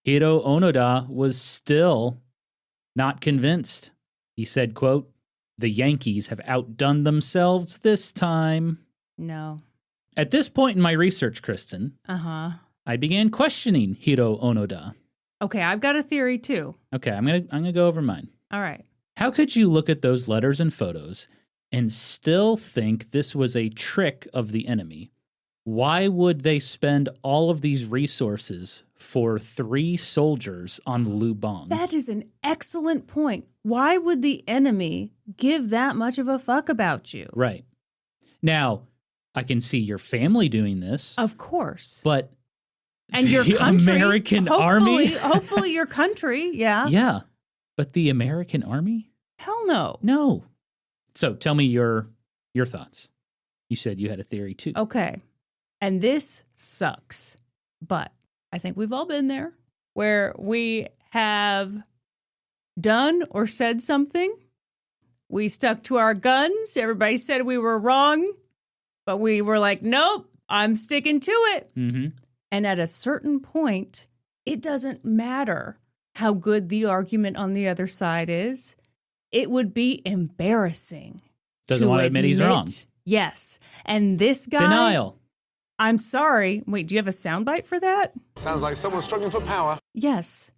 S1: Hiroo Onoda was still not convinced. He said, quote, "The Yankees have outdone themselves this time."
S2: No.
S1: At this point in my research, Kristen, I began questioning Hiroo Onoda.
S2: Okay, I've got a theory too.
S1: Okay, I'm gonna go over mine.
S2: All right.
S1: How could you look at those letters and photos and still think this was a trick of the enemy? Why would they spend all of these resources for 3 soldiers on Lubang?
S2: That is an excellent point. Why would the enemy give that much of a fuck about you?
S1: Right. Now, I can see your family doing this.
S2: Of course.
S1: But
S2: and your
S1: the
S2: country,
S1: American Army?
S2: Hopefully your country, yeah.
S1: Yeah. But the American Army?
S2: Hell no.
S1: No. So tell me your thoughts. You said you had a theory too.
S2: Okay. And this sucks, but I think we've all been there where we have done or said something. We stuck to our guns. Everybody said we were wrong, but we were like, nope, I'm sticking to it.
S1: Mm-hmm.
S2: And at a certain point, it doesn't matter how good the argument on the other side is. It would be embarrassing.
S1: Doesn't want to admit he's wrong.
S2: Yes. And this guy...
S1: Denial.
S2: I'm sorry. Wait, do you have a soundbite for that?
S6: Sounds like someone's struggling for power.
S2: Yes.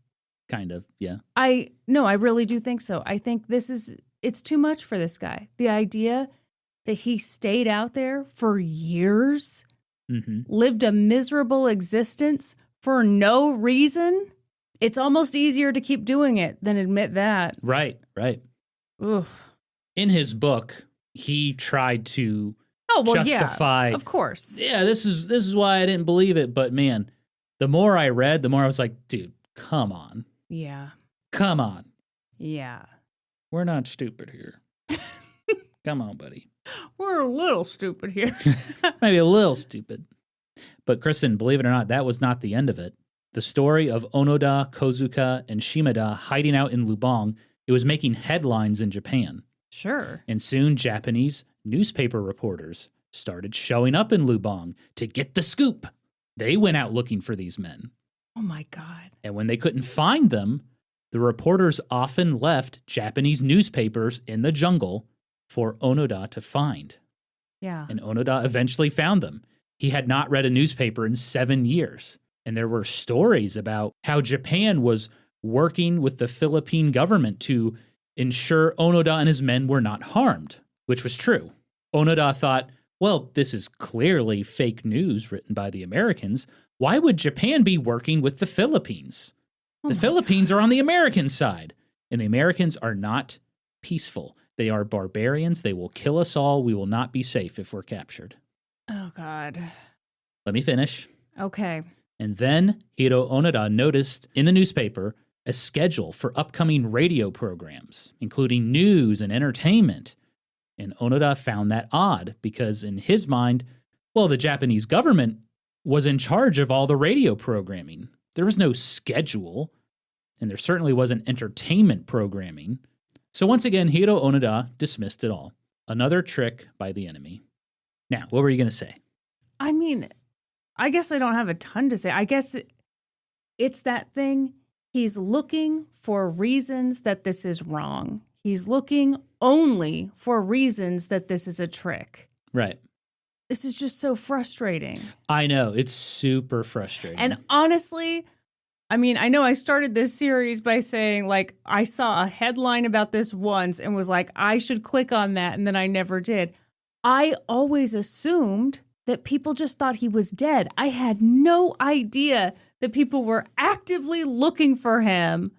S1: Kind of, yeah.
S2: I really do think so. I think it's too much for this guy. The idea that he stayed out there for years, lived a miserable existence for no reason. It's almost easier to keep doing it than admit that.
S1: Right.
S2: Oof.
S1: In his book, he tried to justify.
S2: Yeah, of course.
S1: Yeah, this is why I didn't believe it. But man, the more I read, the more I was like, dude, come on.
S2: Yeah.
S1: Come on.
S2: Yeah.
S1: We're not stupid here. Come on, buddy.
S2: We're a little stupid here.
S1: Maybe a little stupid. But Kristen, believe it or not, that was not the end of it. The story of Onoda, Kozuka, and Shimada hiding out in Lubang, it was making headlines in Japan.
S2: Sure.
S1: And soon Japanese newspaper reporters started showing up in Lubang to get the scoop. They went out looking for these men.
S2: Oh my God.
S1: And when they couldn't find them, the reporters often left Japanese newspapers in the jungle for Onoda to find.
S2: Yeah.
S1: And Onoda eventually found them. He had not read a newspaper in 7 years. And there were stories about how Japan was working with the Philippine government to ensure Onoda and his men were not harmed, which was true. Onoda thought, well, this is clearly fake news written by the Americans. Why would Japan be working with the Philippines? The Philippines are on the American side, and the Americans are not peaceful. They are barbarians. They will kill us all. We will not be safe if we're captured.
S2: Oh, God.
S1: Let me finish.
S2: Okay.
S1: And then Hiroo Onoda noticed in the newspaper a schedule for upcoming radio programs, including news and entertainment. And Onoda found that odd because in his mind, well, the Japanese government was in charge of all the radio programming. There was no schedule, and there certainly wasn't entertainment programming. So once again, Hiroo Onoda dismissed it all. Another trick by the enemy. Now, what were you going to say?
S2: I mean, I guess I don't have a ton to say. I guess it's that thing. He's looking for reasons that this is wrong. He's looking only for reasons that this is a trick.
S1: Right.
S2: This is just so frustrating.
S1: I know. It's super frustrating.
S2: And honestly, I mean, I know I started this series by saying, like, I saw a headline about this once and was like, I should click on that, and then I never did. I always assumed that people just thought he was dead. I had no idea that people were actively looking for him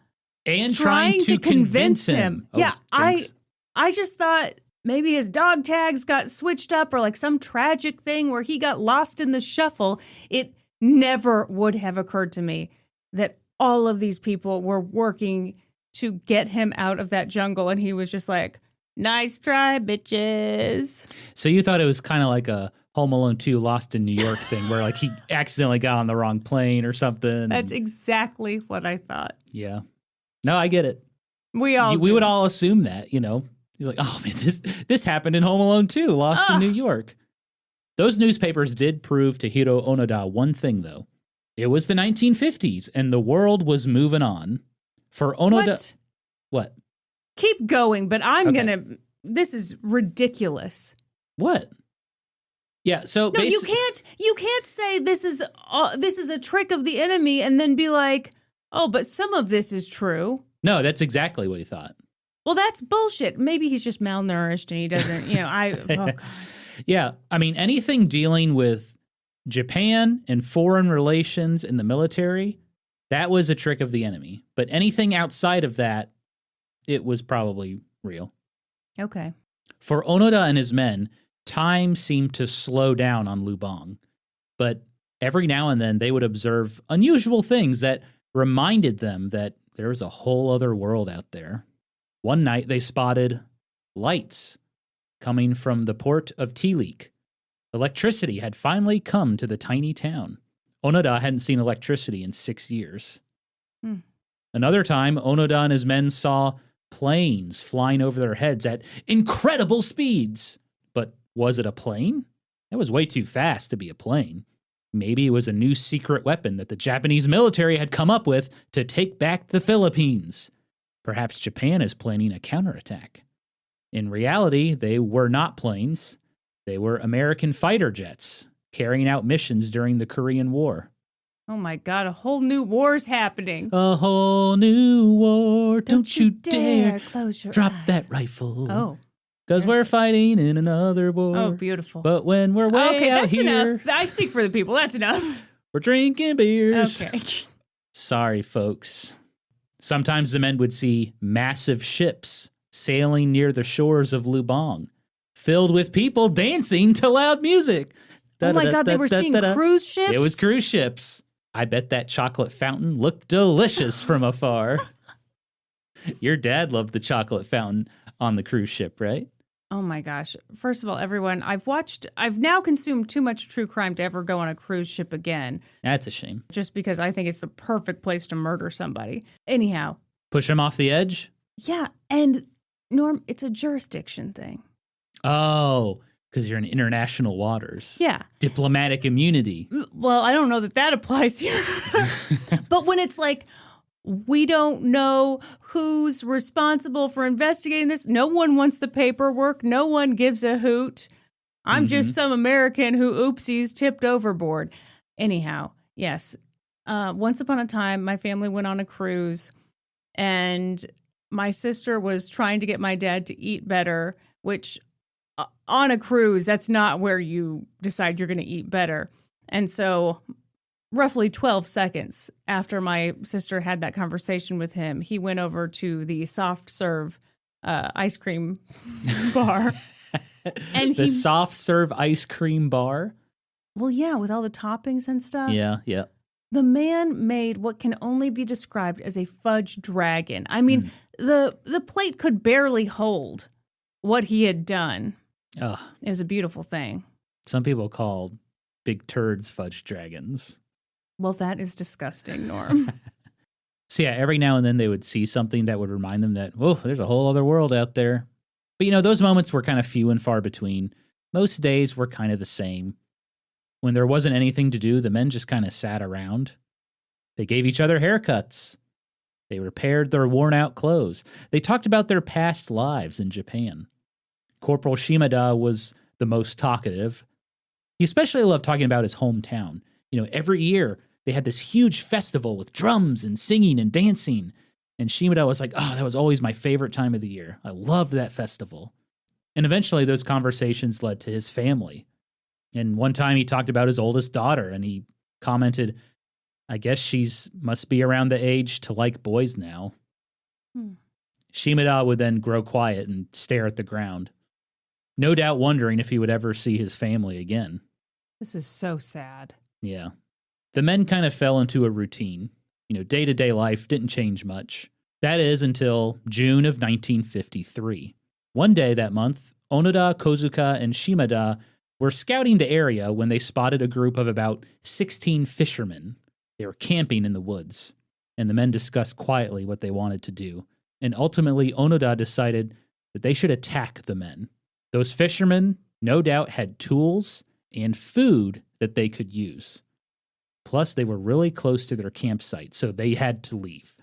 S1: and trying to convince him.
S2: Oh, yeah, I just thought maybe his dog tags got switched up or like some tragic thing where he got lost in the shuffle. It never would have occurred to me that all of these people were working to get him out of that jungle. And he was just like, nice try, bitches.
S1: So you thought it was kind of like a Home Alone 2 Lost in New York thing where like he accidentally got on the wrong plane or something.
S2: That's exactly what I thought.
S1: Yeah. No, I get it.
S2: We
S1: would all assume that, you know. He's like, oh man, this happened in Home Alone 2, Lost in New York. Those newspapers did prove to Hiroo Onoda one thing, though. It was the 1950s, and the world was moving on. For Onoda... What?
S2: Keep going, but I'm going to... This is ridiculous.
S1: What? Yeah, so...
S2: No, you can't say this is a trick of the enemy and then be like, oh, but some of this is true.
S1: No, that's exactly what he thought.
S2: Well, that's bullshit. Maybe he's just malnourished and he doesn't, oh, God.
S1: Yeah, I mean, anything dealing with Japan and foreign relations in the military, that was a trick of the enemy. But anything outside of that, it was probably real.
S2: Okay.
S1: For Onoda and his men, time seemed to slow down on Lubang. But every now and then, they would observe unusual things that reminded them that there was a whole other world out there. One night, they spotted lights coming from the port of Tilik. Electricity had finally come to the tiny town. Onoda hadn't seen electricity in 6 years. Another time, Onoda and his men saw planes flying over their heads at incredible speeds. But was it a plane? That was way too fast to be a plane. Maybe it was a new secret weapon that the Japanese military had come up with to take back the Philippines. Perhaps Japan is planning a counterattack. In reality, they were not planes. They were American fighter jets carrying out missions during the Korean War.
S2: Oh my God, a whole new war's happening.
S1: A whole new war. Don't you dare
S2: close your
S1: drop
S2: eyes.
S1: That rifle.
S2: Oh.
S1: Because we're fighting in another war.
S2: Oh, beautiful.
S1: But when we're way out
S2: that's
S1: here...
S2: enough. I speak for the people. That's enough.
S1: We're drinking beers.
S2: Okay.
S1: Sorry, folks. Sometimes the men would see massive ships sailing near the shores of Lubang, filled with people dancing to loud music.
S2: Oh my God, they were seeing cruise ships?
S1: It was cruise ships. I bet that chocolate fountain looked delicious from afar. Your dad loved the chocolate fountain on the cruise ship, right?
S2: Oh my gosh. First of all, everyone, I've now consumed too much true crime to ever go on a cruise ship again.
S1: That's a shame.
S2: Just because I think it's the perfect place to murder somebody. Anyhow.
S1: Push him off the edge?
S2: Yeah. And Norm, it's a jurisdiction thing.
S1: Oh, because you're in international waters.
S2: Yeah.
S1: Diplomatic immunity.
S2: Well, I don't know that applies here. But when it's like, we don't know who's responsible for investigating this. No one wants the paperwork. No one gives a hoot. I'm just some American who oopsies tipped overboard. Anyhow, yes. Once upon a time, my family went on a cruise and my sister was trying to get my dad to eat better, which on a cruise, that's not where you decide you're going to eat better. And so roughly 12 seconds after my sister had that conversation with him, he went over to the soft serve ice cream bar And
S1: The soft serve ice cream bar.
S2: Well, yeah, with all the toppings and stuff.
S1: Yeah.
S2: The man made what can only be described as a fudge dragon. I mean, the plate could barely hold what he had done.
S1: Ugh.
S2: It was a beautiful thing.
S1: Some people call big turds fudge dragons.
S2: Well, that is disgusting, Norm.
S1: So yeah, every now and then they would see something that would remind them that, oh, there's a whole other world out there. But those moments were kind of few and far between. Most days were kind of the same. When there wasn't anything to do, the men just kind of sat around. They gave each other haircuts. They repaired their worn-out clothes. They talked about their past lives in Japan. Corporal Shimada was the most talkative. He especially loved talking about his hometown. Every year they had this huge festival with drums and singing and dancing. And Shimada was like, oh, that was always my favorite time of the year. I loved that festival. And eventually those conversations led to his family. And one time he talked about his oldest daughter, and he commented, I guess she's must be around the age to like boys now. Shimada would then grow quiet and stare at the ground, no doubt wondering if he would ever see his family again.
S2: This is so sad.
S1: Yeah. The men kind of fell into a routine. Day-to-day life didn't change much. That is until June of 1953. One day that month, Onoda, Kozuka, and Shimada were scouting the area when they spotted a group of about 16 fishermen. They were camping in the woods, and the men discussed quietly what they wanted to do. And ultimately, Onoda decided that they should attack the men. Those fishermen, no doubt, had tools and food that they could use. Plus, they were really close to their campsite, so they had to leave.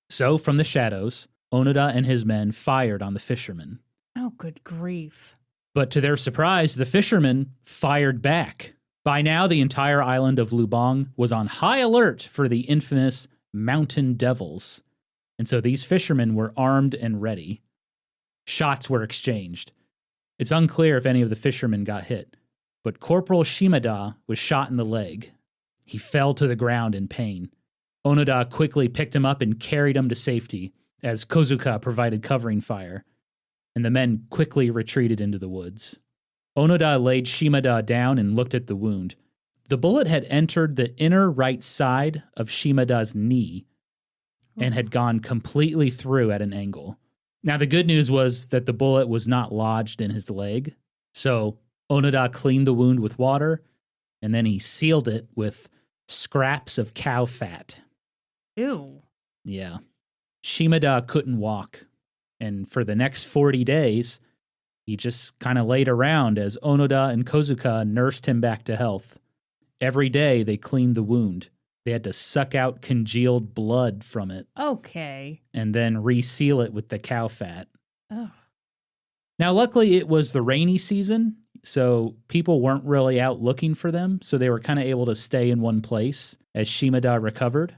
S1: So, from the shadows, Onoda and his men fired on the fishermen.
S2: Oh, good grief.
S1: But to their surprise, the fishermen fired back. By now, the entire island of Lubang was on high alert for the infamous mountain devils. And so these fishermen were armed and ready. Shots were exchanged. It's unclear if any of the fishermen got hit, but Corporal Shimada was shot in the leg. He fell to the ground in pain. Onoda quickly picked him up and carried him to safety, as Kozuka provided covering fire, and the men quickly retreated into the woods. Onoda laid Shimada down and looked at the wound. The bullet had entered the inner right side of Shimada's knee and had gone completely through at an angle. Now, the good news was that the bullet was not lodged in his leg, so Onoda cleaned the wound with water, and then he sealed it with scraps of cow fat.
S2: Ew.
S1: Yeah. Shimada couldn't walk, and for the next 40 days, he just kind of laid around as Onoda and Kozuka nursed him back to health. Every day, they cleaned the wound. They had to suck out congealed blood from it.
S2: Okay.
S1: And then reseal it with the cow fat.
S2: Oh.
S1: Now, luckily, it was the rainy season, so people weren't really out looking for them, so they were kind of able to stay in one place as Shimada recovered.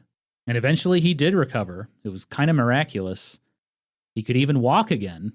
S1: And eventually, he did recover. It was kind of miraculous. He could even walk again.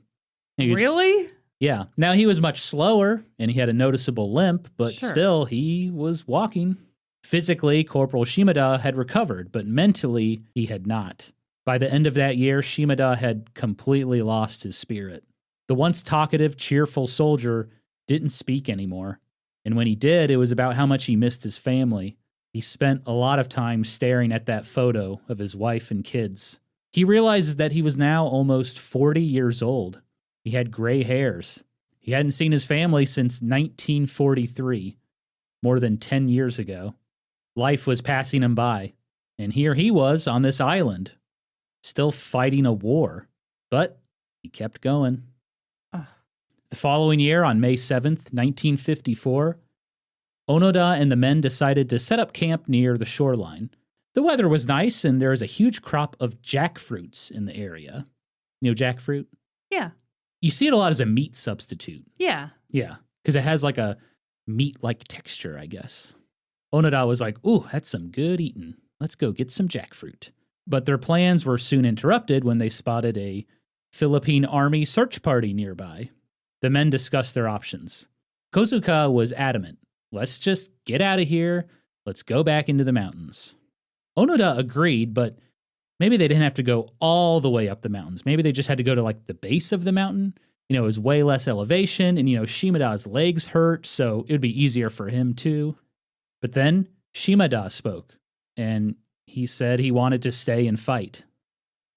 S2: Really?
S1: Yeah. Now, he was much slower, and he had a noticeable limp, but still, he was walking. Physically, Corporal Shimada had recovered, but mentally, he had not. By the end of that year, Shimada had completely lost his spirit. The once talkative, cheerful soldier didn't speak anymore. And when he did, it was about how much he missed his family. He spent a lot of time staring at that photo of his wife and kids. He realizes that he was now almost 40 years old. He had gray hairs. He hadn't seen his family since 1943, more than 10 years ago. Life was passing him by, and here he was on this island, still fighting a war. But he kept going. The following year, on May 7th, 1954, Onoda and the men decided to set up camp near the shoreline. The weather was nice, and there was a huge crop of jackfruits in the area. You know jackfruit?
S2: Yeah.
S1: You see it a lot as a meat substitute.
S2: Yeah.
S1: Yeah, because it has like a meat-like texture, I guess. Onoda was like, ooh, that's some good eating. Let's go get some jackfruit. But their plans were soon interrupted when they spotted a Philippine Army search party nearby. The men discussed their options. Kozuka was adamant. Let's just get out of here. Let's go back into the mountains. Onoda agreed, but maybe they didn't have to go all the way up the mountains. Maybe they just had to go to like the base of the mountain. It was way less elevation, and, Shimada's legs hurt, so it would be easier for him too. But then Shimada spoke, and he said he wanted to stay and fight.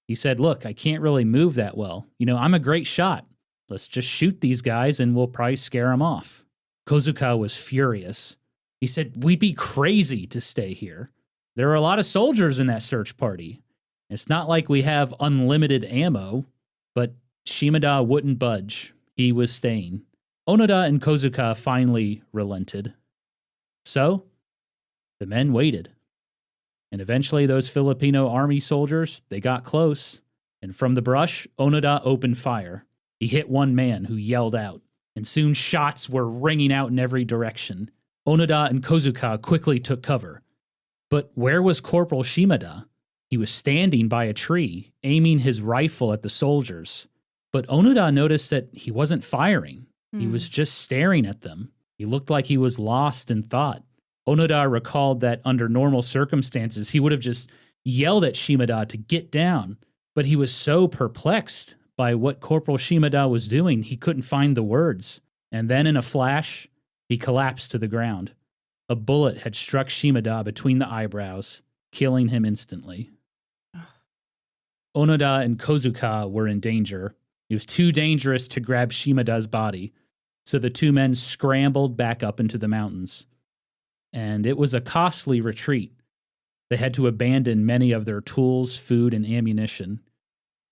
S1: He said, look, I can't really move that well. I'm a great shot. Let's just shoot these guys and we'll probably scare them off. Kozuka was furious. He said, we'd be crazy to stay here. There are a lot of soldiers in that search party. It's not like we have unlimited ammo, but Shimada wouldn't budge. He was staying. Onoda and Kozuka finally relented. So, the men waited. And eventually those Filipino army soldiers, they got close. And from the brush, Onoda opened fire. He hit one man who yelled out. And soon shots were ringing out in every direction. Onoda and Kozuka quickly took cover. But where was Corporal Shimada? He was standing by a tree, aiming his rifle at the soldiers. But Onoda noticed that he wasn't firing. He was just staring at them. He looked like he was lost in thought. Onoda recalled that under normal circumstances, he would have just yelled at Shimada to get down. But he was so perplexed by what Corporal Shimada was doing, he couldn't find the words. And then in a flash, he collapsed to the ground. A bullet had struck Shimada between the eyebrows, killing him instantly. Onoda and Kozuka were in danger. It was too dangerous to grab Shimada's body, so the two men scrambled back up into the mountains. And it was a costly retreat. They had to abandon many of their tools, food, and ammunition.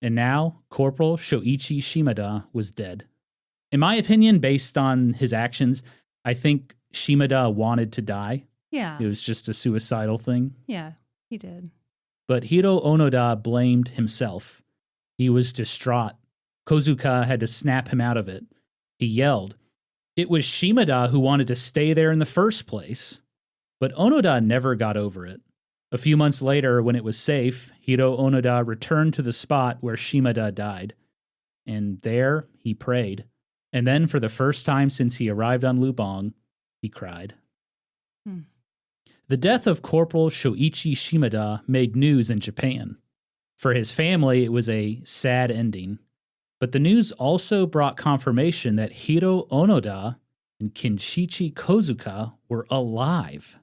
S1: And now, Corporal Shoichi Shimada was dead. In my opinion, based on his actions, I think Shimada wanted to die.
S2: Yeah.
S1: It was just a suicidal thing.
S2: Yeah, he did.
S1: But Hiroo Onoda blamed himself. He was distraught. Kozuka had to snap him out of it. He yelled. It was Shimada who wanted to stay there in the first place. But Onoda never got over it. A few months later, when it was safe, Hiroo Onoda returned to the spot where Shimada died. And there, he prayed. And then, for the first time since he arrived on Lubang, he cried. The death of Corporal Shoichi Shimada made news in Japan. For his family, it was a sad ending. But the news also brought confirmation that Hiroo Onoda and Kinshichi Kozuka were alive.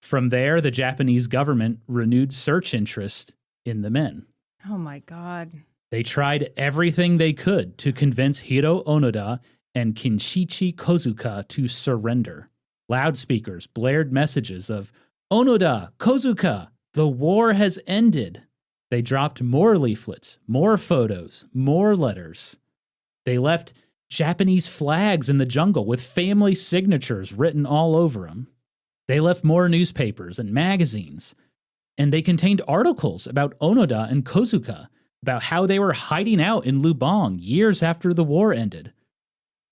S1: From there, the Japanese government renewed search interest in the men.
S2: Oh my God.
S1: They tried everything they could to convince Hiroo Onoda and Kinshichi Kozuka to surrender. Loudspeakers blared messages of, Onoda, Kozuka, the war has ended. They dropped more leaflets, more photos, more letters. They left Japanese flags in the jungle with family signatures written all over them. They left more newspapers and magazines. And they contained articles about Onoda and Kozuka, about how they were hiding out in Lubang years after the war ended.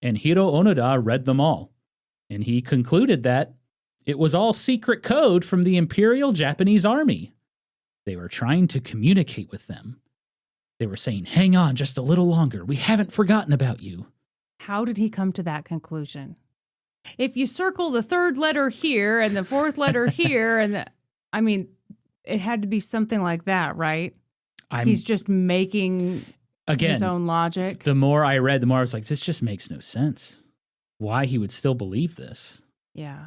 S1: And Hiroo Onoda read them all. And he concluded that it was all secret code from the Imperial Japanese Army. They were trying to communicate with them. They were saying, hang on just a little longer. We haven't forgotten about you.
S2: How did he come to that conclusion? If you circle the third letter here and the fourth letter here, it had to be something like that, right? He's just making his own logic.
S1: The more I read, the more I was like, this just makes no sense. Why he would still believe this.
S2: Yeah.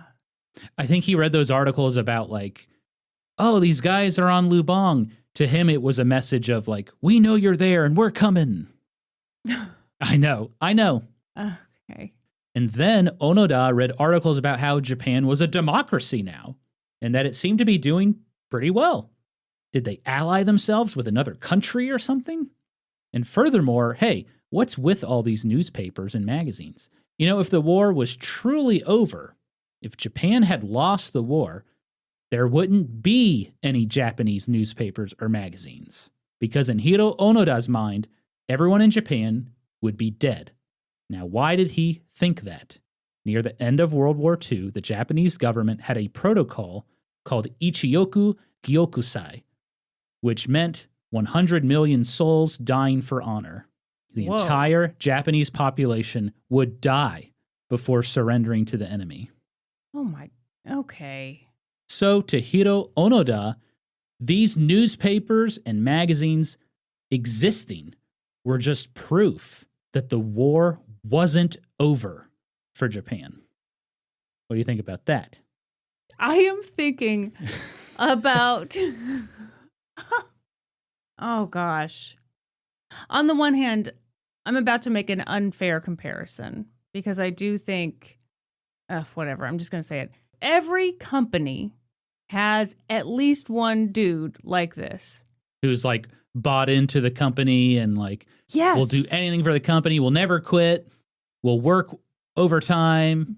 S1: I think he read those articles about these guys are on Lubang. To him, it was a message of we know you're there and we're coming. I know.
S2: Okay.
S1: And then Onoda read articles about how Japan was a democracy now and that it seemed to be doing pretty well. Did they ally themselves with another country or something? And furthermore, hey, what's with all these newspapers and magazines? If the war was truly over, if Japan had lost the war, there wouldn't be any Japanese newspapers or magazines. Because in Hiroo Onoda's mind, everyone in Japan would be dead. Now, why did he think that? Near the end of World War II, the Japanese government had a protocol called Ichiyoku Gyokusai, which meant 100 million souls dying for honor. The entire Japanese population would die before surrendering to the enemy.
S2: Oh my, okay.
S1: So to Hiroo Onoda, these newspapers and magazines existing were just proof that the war wasn't over for Japan. What do you think about that?
S2: I am thinking about, oh gosh. On the one hand, I'm about to make an unfair comparison because I do think, whatever, I'm just going to say it. Every company has at least one dude like this.
S1: Who's like bought into the company and like,
S2: yes,
S1: we'll do anything for the company. We'll never quit. We'll work overtime.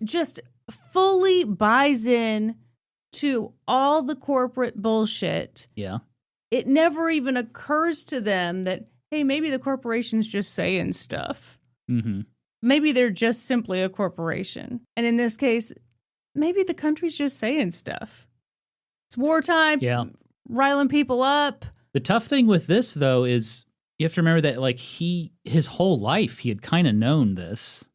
S2: Just fully buys in to all the corporate bullshit.
S1: Yeah.
S2: It never even occurs to them that, hey, maybe the corporation's just saying stuff.
S1: Mm-hmm.
S2: Maybe they're just simply a corporation. And in this case, maybe the country's just saying stuff. It's wartime.
S1: Yeah.
S2: Riling people up.
S1: The tough thing with this, though, is you have to remember that like his whole life, he had kind of known this.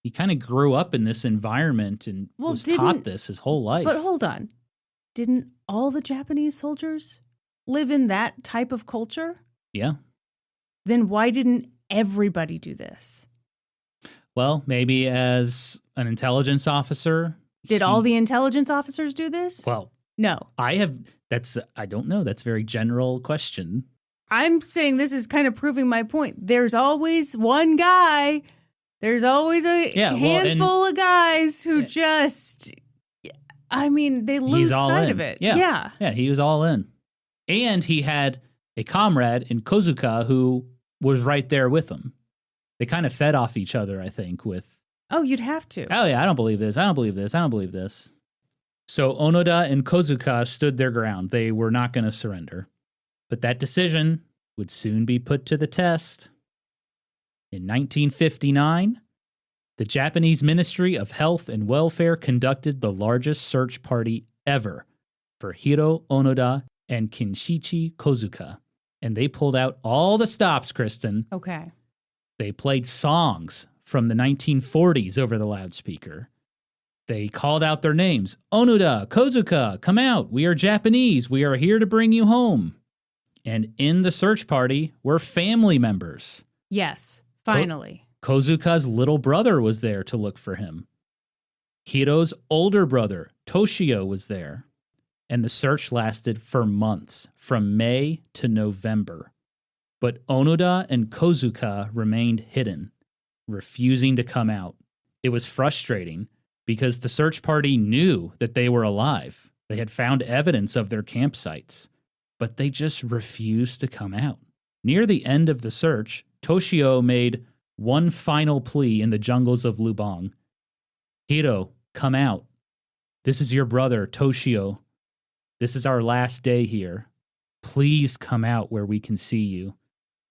S1: He kind of grew up in this environment and was taught this his whole life.
S2: But hold on. Didn't all the Japanese soldiers live in that type of culture?
S1: Yeah.
S2: Then why didn't everybody do this?
S1: Well, maybe as an intelligence officer.
S2: Did all the intelligence officers do this?
S1: Well,
S2: no.
S1: I don't know. That's a very general question.
S2: I'm saying this is kind of proving my point. There's always one guy. There's always a handful of guys who just, they lose sight of it.
S1: Yeah, he was all in. And he had a comrade in Kozuka who was right there with him. They kind of fed off each other, I think, with...
S2: Oh, you'd have to.
S1: Oh, yeah, I don't believe this. I don't believe this. I don't believe this. So Onoda and Kozuka stood their ground. They were not going to surrender. But that decision would soon be put to the test. In 1959, the Japanese Ministry of Health and Welfare conducted the largest search party ever for Hiroo Onoda and Kinshichi Kozuka. And they pulled out all the stops, Kristen.
S2: Okay.
S1: They played songs from the 1940s over the loudspeaker. They called out their names. Onoda, Kozuka, come out. We are Japanese. We are here to bring you home. And in the search party were family members.
S2: Yes, finally.
S1: Kozuka's little brother was there to look for him. Hiroo's older brother, Toshio, was there. And the search lasted for months, from May to November. But Onoda and Kozuka remained hidden, refusing to come out. It was frustrating because the search party knew that they were alive. They had found evidence of their campsites, but they just refused to come out. Near the end of the search, Toshio made one final plea in the jungles of Lubang. Hiroo, come out. This is your brother, Toshio. This is our last day here. Please come out where we can see you.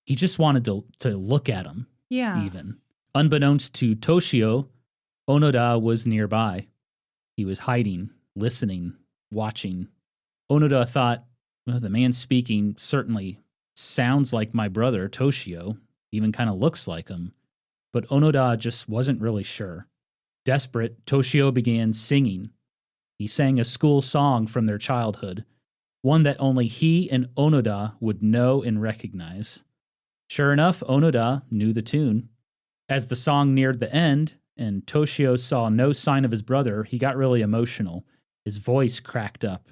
S1: He just wanted to look at him.
S2: Yeah.
S1: Even. Unbeknownst to Toshio, Onoda was nearby. He was hiding, listening, watching. Onoda thought, well, the man speaking certainly sounds like my brother, Toshio, even kind of looks like him. But Onoda just wasn't really sure. Desperate, Toshio began singing. He sang a school song from their childhood, one that only he and Onoda would know and recognize. Sure enough, Onoda knew the tune. As the song neared the end, and Toshio saw no sign of his brother, he got really emotional. His voice cracked up.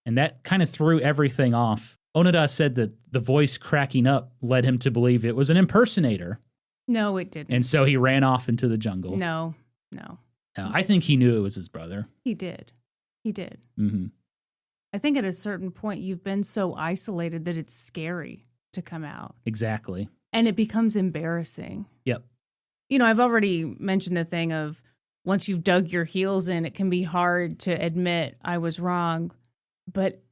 S1: And that kind of threw everything off. Onoda said that the voice cracking up led him to believe it was an impersonator.
S2: No, it didn't.
S1: And so he ran off into the jungle.
S2: No.
S1: I think he knew it was his brother.
S2: He did.
S1: Mm-hmm.
S2: I think at a certain point, you've been so isolated that it's scary to come out.
S1: Exactly.
S2: And it becomes embarrassing.
S1: Yep.
S2: I've already mentioned the thing of once you've dug your heels in, it can be hard to admit I was wrong. But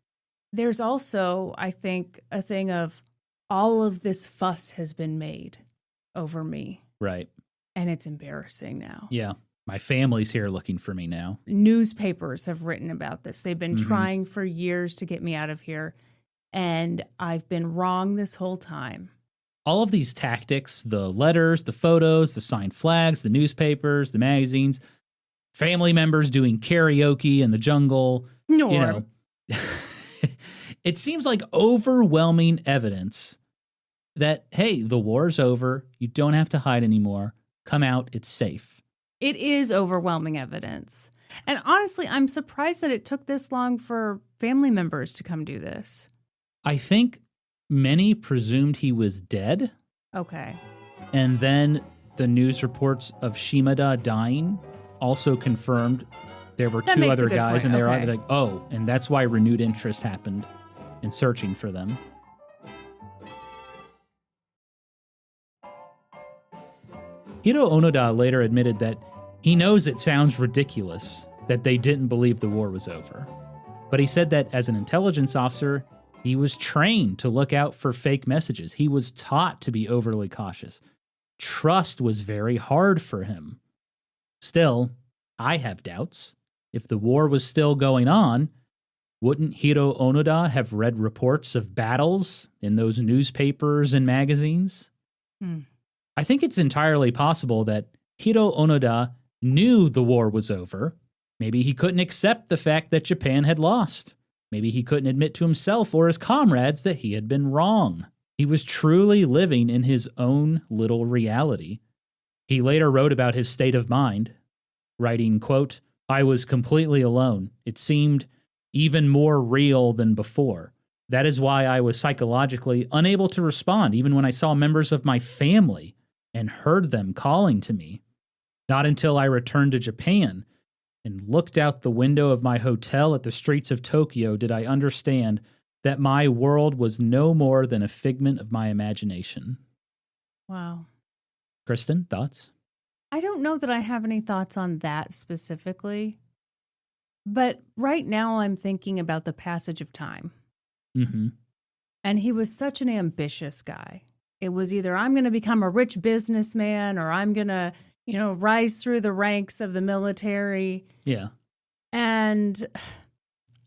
S2: there's also, I think, a thing of all of this fuss has been made over me.
S1: Right.
S2: And it's embarrassing now.
S1: Yeah. My family's here looking for me now.
S2: Newspapers have written about this. They've been trying for years to get me out of here. And I've been wrong this whole time.
S1: All of these tactics, the letters, the photos, the signed flags, the newspapers, the magazines, family members doing karaoke in the jungle, it seems like overwhelming evidence that, hey, the war's over. You don't have to hide anymore. Come out. It's safe.
S2: It is overwhelming evidence. And honestly, I'm surprised that it took this long for family members to come do this.
S1: I think many presumed he was dead.
S2: Okay.
S1: And then the news reports of Shimada dying also confirmed there were
S2: That
S1: two
S2: makes a
S1: other
S2: good
S1: guys,
S2: point.
S1: and they were
S2: Okay.
S1: like, oh, and that's why renewed interest happened in searching for them. Hiroo Onoda later admitted that he knows it sounds ridiculous that they didn't believe the war was over. But he said that as an intelligence officer, he was trained to look out for fake messages. He was taught to be overly cautious. Trust was very hard for him. Still, I have doubts. If the war was still going on, wouldn't Hiroo Onoda have read reports of battles in those newspapers and magazines? I think it's entirely possible that Hiroo Onoda knew the war was over. Maybe he couldn't accept the fact that Japan had lost. Maybe he couldn't admit to himself or his comrades that he had been wrong. He was truly living in his own little reality. He later wrote about his state of mind, writing, quote, I was completely alone. It seemed even more real than before. That is why I was psychologically unable to respond, even when I saw members of my family and heard them calling to me. Not until I returned to Japan and looked out the window of my hotel at the streets of Tokyo did I understand that my world was no more than a figment of my imagination.
S2: Wow.
S1: Kristen, thoughts?
S2: I don't know that I have any thoughts on that specifically, but right now I'm thinking about the passage of time.
S1: Mm-hmm.
S2: And he was such an ambitious guy. It was either I'm going to become a rich businessman or I'm going to, rise through the ranks of the military.
S1: Yeah.
S2: And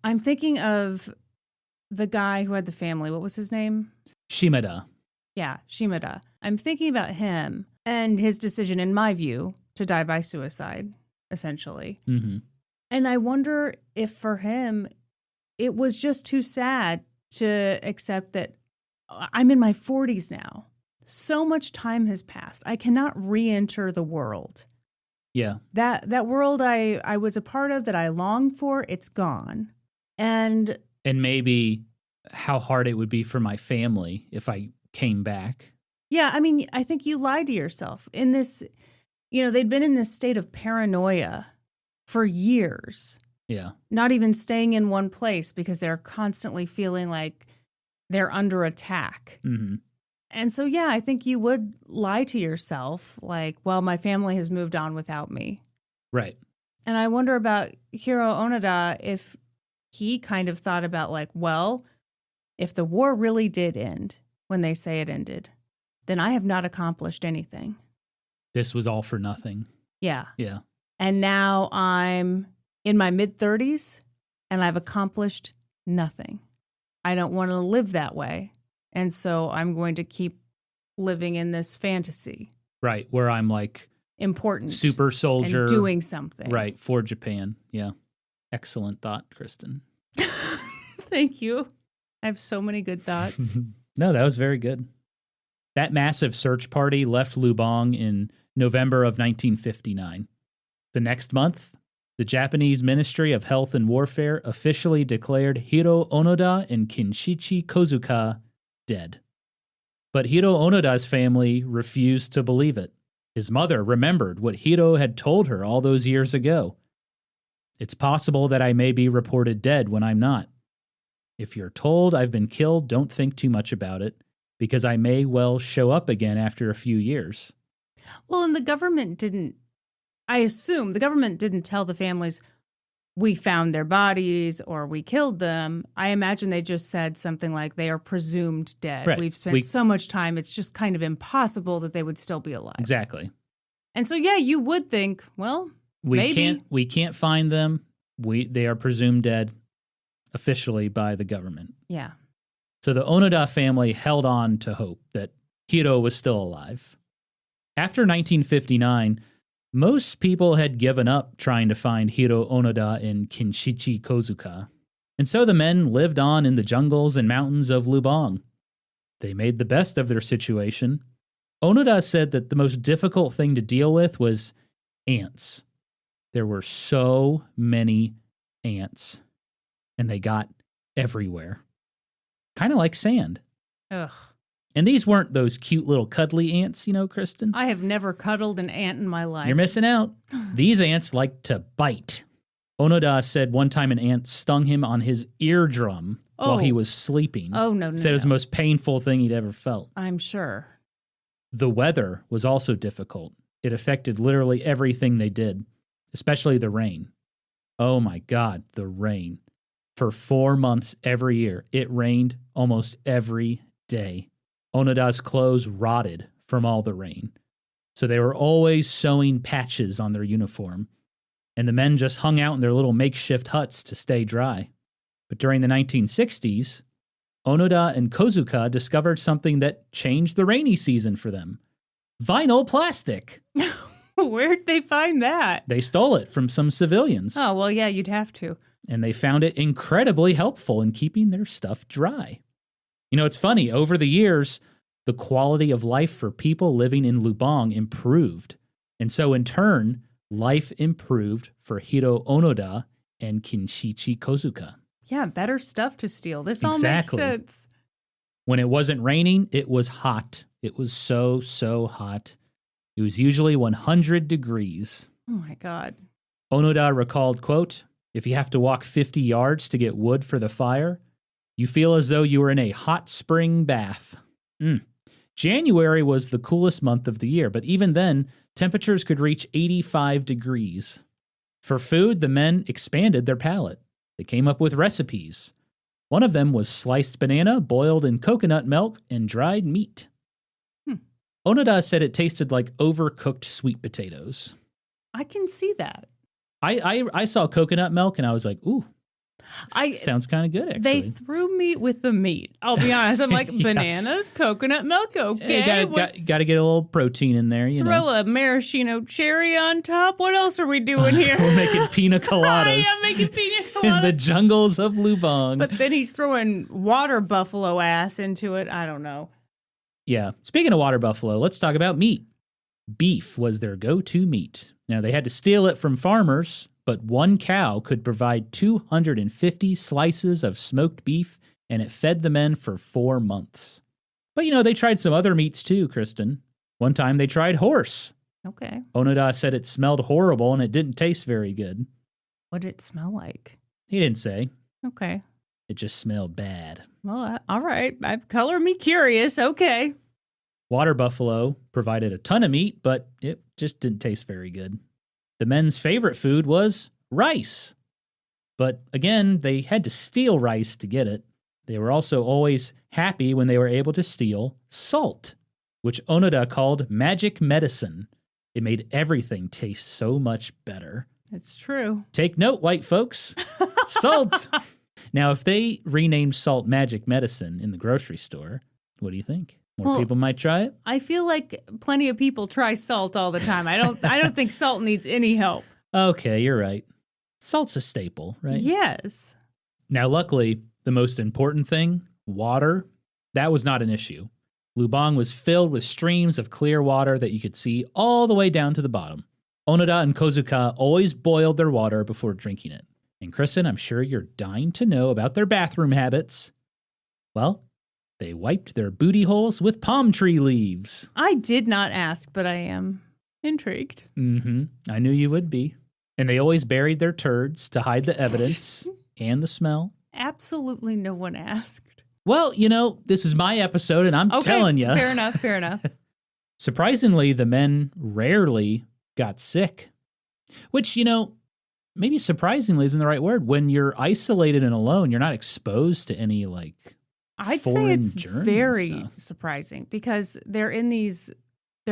S2: I'm thinking of the guy who had the family. What was his name?
S1: Shimada.
S2: Yeah, Shimada. I'm thinking about him and his decision, in my view, to die by suicide, essentially.
S1: Mm-hmm.
S2: And I wonder if for him, it was just too sad to accept that I'm in my 40s now. So much time has passed. I cannot re-enter the world.
S1: Yeah.
S2: That world I was a part of, that I longed for, it's gone. And
S1: maybe how hard it would be for my family if I came back.
S2: yeah, I mean, I think you lied to yourself. In this, they'd been in this state of paranoia for years.
S1: Yeah.
S2: Not even staying in one place because they're constantly feeling like they're under attack.
S1: Mm-hmm.
S2: And so, yeah, I think you would lie to yourself like, well, my family has moved on without me.
S1: Right.
S2: And I wonder about Hiroo Onoda, if he kind of thought about like, well, if the war really did end when they say it ended, then I have not accomplished anything.
S1: This was all for nothing.
S2: Yeah.
S1: Yeah.
S2: And now I'm in my mid-30s and I've accomplished nothing. I don't want to live that way. And so I'm going to keep living in this fantasy.
S1: Right. Where I'm like
S2: Important.
S1: super soldier.
S2: And doing something.
S1: Right. For Japan. Yeah. Excellent thought, Kristen.
S2: Thank you. I have so many good thoughts.
S1: No, that was very good. That massive search party left Lubang in November of 1959. The next month, the Japanese Ministry of Health and Warfare officially declared Hiroo Onoda and Kinshichi Kozuka dead. But Hiroo Onoda's family refused to believe it. His mother remembered what Hiroo had told her all those years ago. It's possible that I may be reported dead when I'm not. If you're told I've been killed, don't think too much about it, because I may well show up again after a few years.
S2: Well, and the government didn't, I assume the government didn't tell the families, we found their bodies or we killed them. I imagine they just said something like they are presumed dead.
S1: Right.
S2: We've spent so much time, it's just kind of impossible that they would still be alive.
S1: Exactly.
S2: And so, yeah, you would think, well, maybe.
S1: We can't find them. They are presumed dead officially by the government.
S2: Yeah.
S1: So the Onoda family held on to hope that Hiroo was still alive. After 1959, most people had given up trying to find Hiroo Onoda and Kinshichi Kozuka, and so the men lived on in the jungles and mountains of Lubang. they made the best of their situation. Onoda said that the most difficult thing to deal with was ants. There were so many ants, and they got everywhere. Kind of like sand.
S2: Ugh.
S1: And these weren't those cute little cuddly ants, Kristen.
S2: I have never cuddled an ant in my life.
S1: You're missing out. These ants like to bite. Onoda said one time an ant stung him on his eardrum while he was sleeping.
S2: Oh, no.
S1: Said it was the most painful thing he'd ever felt.
S2: I'm sure.
S1: The weather was also difficult. It affected literally everything they did, especially the rain. Oh my God, the rain. For 4 months every year, it rained almost every day. Onoda's clothes rotted from all the rain. So they were always sewing patches on their uniform. And the men just hung out in their little makeshift huts to stay dry. But during the 1960s, Onoda and Kozuka discovered something that changed the rainy season for them. Vinyl plastic.
S2: Where'd they find that?
S1: They stole it from some civilians.
S2: Oh, well, yeah, you'd have to.
S1: And they found it incredibly helpful in keeping their stuff dry. It's funny, over the years, the quality of life for people living in Lubang improved. And so in turn, life improved for Hiroo Onoda and Kinshichi Kozuka.
S2: Yeah, better stuff to steal. This all makes sense.
S1: When it wasn't raining, it was hot. It was so, so hot. It was usually 100 degrees.
S2: Oh, my God.
S1: Onoda recalled, quote, "If you have to walk 50 yards to get wood for the fire, you feel as though you were in a hot spring bath." January was the coolest month of the year, but even then, temperatures could reach 85 degrees. For food, the men expanded their palate. They came up with recipes. One of them was sliced banana boiled in coconut milk and dried meat. Onoda said it tasted like overcooked sweet potatoes.
S2: I can see that.
S1: I saw coconut milk and I was like, ooh, sounds kind of good, actually.
S2: They threw me with the meat. I'll be honest. I'm like, bananas, coconut milk, okay.
S1: Got to get a little protein in there,
S2: Throw a maraschino cherry on top. What else are we doing here?
S1: We're making pina coladas.
S2: Yeah, making pina coladas.
S1: In the jungles of Lubang.
S2: But then he's throwing water buffalo ass into it. I don't know.
S1: Yeah. Speaking of water buffalo, let's talk about meat. Beef was their go-to meat. Now, they had to steal it from farmers, but one cow could provide 250 slices of smoked beef, and it fed the men for 4 months. But, they tried some other meats too, Kristen. One time they tried horse.
S2: Okay.
S1: Onoda said it smelled horrible and it didn't taste very good.
S2: What did it smell like?
S1: He didn't say.
S2: Okay.
S1: It just smelled bad.
S2: Well, all right. Color me curious. Okay.
S1: Water buffalo provided a ton of meat, but it just didn't taste very good. The men's favorite food was rice. But again, they had to steal rice to get it. They were also always happy when they were able to steal salt, which Onoda called magic medicine. It made everything taste so much better.
S2: It's true.
S1: Take note, white folks. Salt. Now, if they renamed salt magic medicine in the grocery store, what do you think? More people might try it?
S2: I feel like plenty of people try salt all the time. I don't think salt needs any help.
S1: Okay, you're right. Salt's a staple, right?
S2: Yes.
S1: Now, luckily, the most important thing, water, that was not an issue. Lubang was filled with streams of clear water that you could see all the way down to the bottom. Onoda and Kozuka always boiled their water before drinking it. And Kristen, I'm sure you're dying to know about their bathroom habits. Well, they wiped their booty holes with palm tree leaves.
S2: I did not ask, but I am intrigued.
S1: I knew you would be. And they always buried their turds to hide the evidence and the smell.
S2: Absolutely no one asked.
S1: Well, this is my episode, and I'm telling you.
S2: Fair enough.
S1: Surprisingly, the men rarely got sick. Which, maybe surprisingly isn't the right word. When you're isolated and alone, you're not exposed to any,
S2: I'd say it's very
S1: stuff.
S2: surprising because they're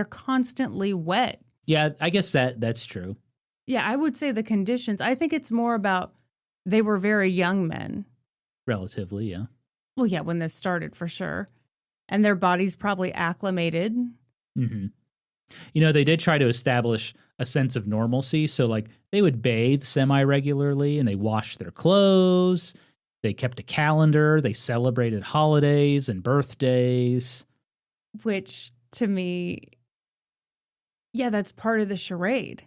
S2: constantly wet.
S1: Yeah, I guess that's true.
S2: Yeah, I would say the conditions. I think it's more about they were very young men.
S1: Relatively, yeah.
S2: Well, yeah, when this started for sure. And their bodies probably acclimated.
S1: Mm-hmm. They did try to establish a sense of normalcy. So, they would bathe semi-regularly and they washed their clothes. They kept a calendar. They celebrated holidays and birthdays.
S2: Which, to me, yeah, that's part of the charade.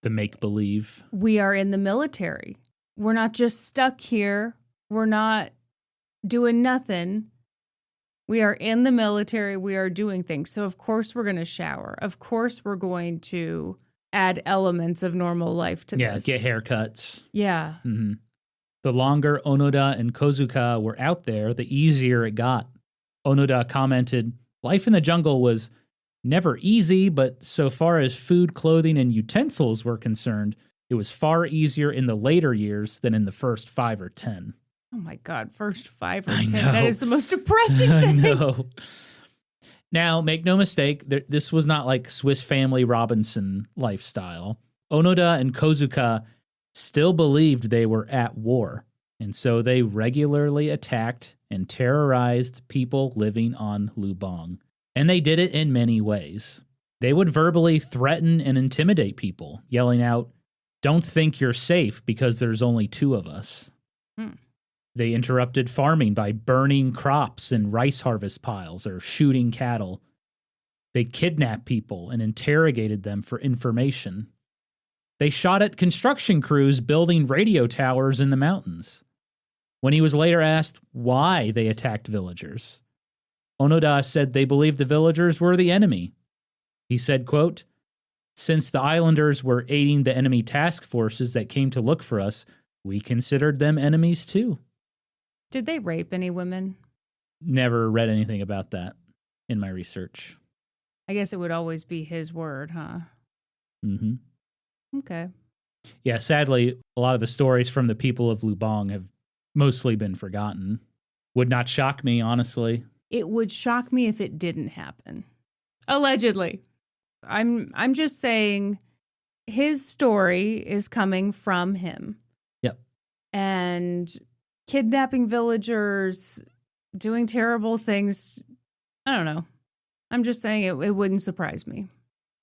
S1: The make-believe.
S2: We are in the military. We're not just stuck here. We're not doing nothing. We are in the military. We are doing things. So, of course, we're going to shower. Of course, we're going to add elements of normal life to this.
S1: Yeah, get haircuts.
S2: Yeah.
S1: Mm-hmm. The longer Onoda and Kozuka were out there, the easier it got. Onoda commented, "Life in the jungle was never easy, but so far as food, clothing, and utensils were concerned, it was far easier in the later years than in the first 5 or 10.
S2: Oh my God, first 5 or
S1: I
S2: 10.
S1: know.
S2: That is the most depressing
S1: I
S2: thing.
S1: know. Now, make no mistake, this was not like Swiss Family Robinson lifestyle. Onoda and Kozuka still believed they were at war, and so they regularly attacked and terrorized people living on Lubang. And they did it in many ways. They would verbally threaten and intimidate people, yelling out, "Don't think you're safe because there's only 2 of us." They interrupted farming by burning crops in rice harvest piles or shooting cattle. They kidnapped people and interrogated them for information. They shot at construction crews building radio towers in the mountains. When he was later asked why they attacked villagers, Onoda said they believed the villagers were the enemy. He said, quote, "Since the islanders were aiding the enemy task forces that came to look for us, we considered them enemies too."
S2: Did they rape any women?
S1: Never read anything about that in my research.
S2: I guess it would always be his word, huh?
S1: Mm-hmm.
S2: Okay.
S1: Yeah, sadly, a lot of the stories from the people of Lubang have mostly been forgotten. Would not shock me, honestly.
S2: It would shock me if it didn't happen. Allegedly. I'm just saying his story is coming from him.
S1: Yep.
S2: And kidnapping villagers, doing terrible things. I don't know. I'm just saying it wouldn't surprise me.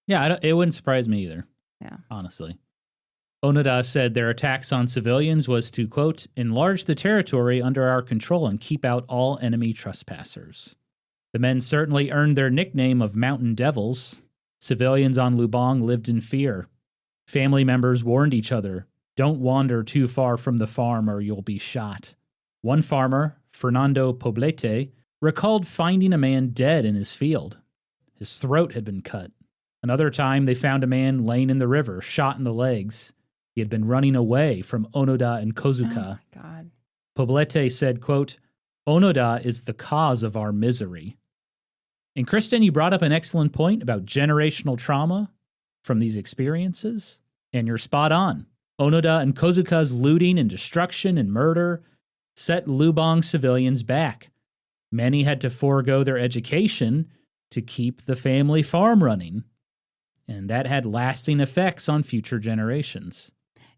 S1: Yeah, it wouldn't surprise me either.
S2: Yeah.
S1: Honestly. Onoda said their attacks on civilians was to, quote, "enlarge the territory under our control and keep out all enemy trespassers." The men certainly earned their nickname of Mountain Devils. Civilians on Lubang lived in fear. Family members warned each other, "Don't wander too far from the farm or you'll be shot." One farmer, Fernando Poblete, recalled finding a man dead in his field. His throat had been cut. Another time, they found a man laying in the river, shot in the legs. He had been running away from Onoda and Kozuka.
S2: Oh, my God.
S1: Poblete said, quote, "Onoda is the cause of our misery." And Kristen, you brought up an excellent point about generational trauma from these experiences, and you're spot on. Onoda and Kozuka's looting and destruction and murder set Lubang civilians back. Many had to forego their education to keep the family farm running, and that had lasting effects on future generations.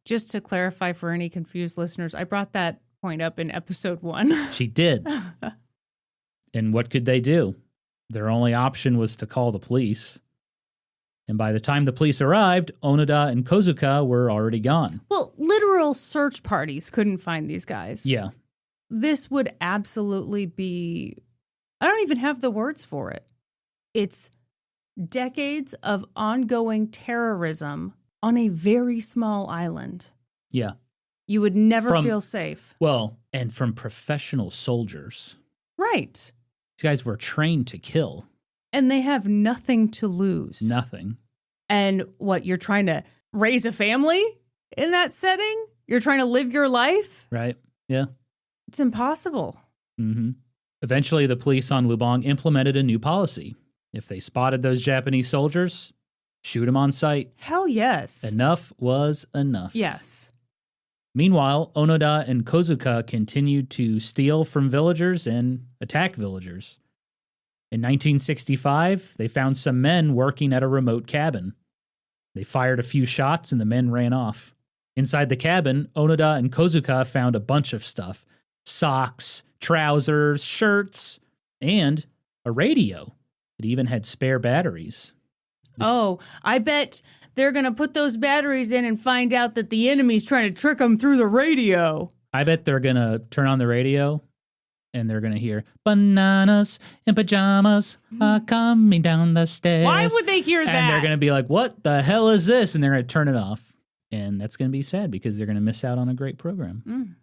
S2: Just to clarify for any confused listeners, I brought that point up in episode 1.
S1: She did. And what could they do? Their only option was to call the police. And by the time the police arrived, Onoda and Kozuka were already gone.
S2: Well, literal search parties couldn't find these guys.
S1: Yeah.
S2: This would absolutely be, I don't even have the words for it. It's decades of ongoing terrorism on a very small island.
S1: Yeah.
S2: You would never feel safe.
S1: Well, and from professional soldiers.
S2: Right.
S1: These guys were trained to kill.
S2: And they have nothing to lose.
S1: Nothing.
S2: And what, you're trying to raise a family in that setting? You're trying to live your life?
S1: Right. Yeah.
S2: It's impossible.
S1: Mm-hmm. Eventually, the police on Lubang implemented a new policy. If they spotted those Japanese soldiers, shoot them on sight.
S2: Hell yes.
S1: Enough was enough.
S2: Yes.
S1: Meanwhile, Onoda and Kozuka continued to steal from villagers and attack villagers. In 1965, they found some men working at a remote cabin. They fired a few shots and the men ran off. Inside the cabin, Onoda and Kozuka found a bunch of stuff. Socks, trousers, shirts, and a radio. It even had spare batteries.
S2: Oh, I bet they're going to put those batteries in and find out that the enemy's trying to trick them through the radio.
S1: I bet they're going to turn on the radio and they're going to hear bananas in pajamas are coming down the stairs.
S2: Why would they hear that?
S1: And they're going to be like, what the hell is this? And they're going to turn it off. And that's going to be sad because they're going to miss out on a great program.
S2: Mm.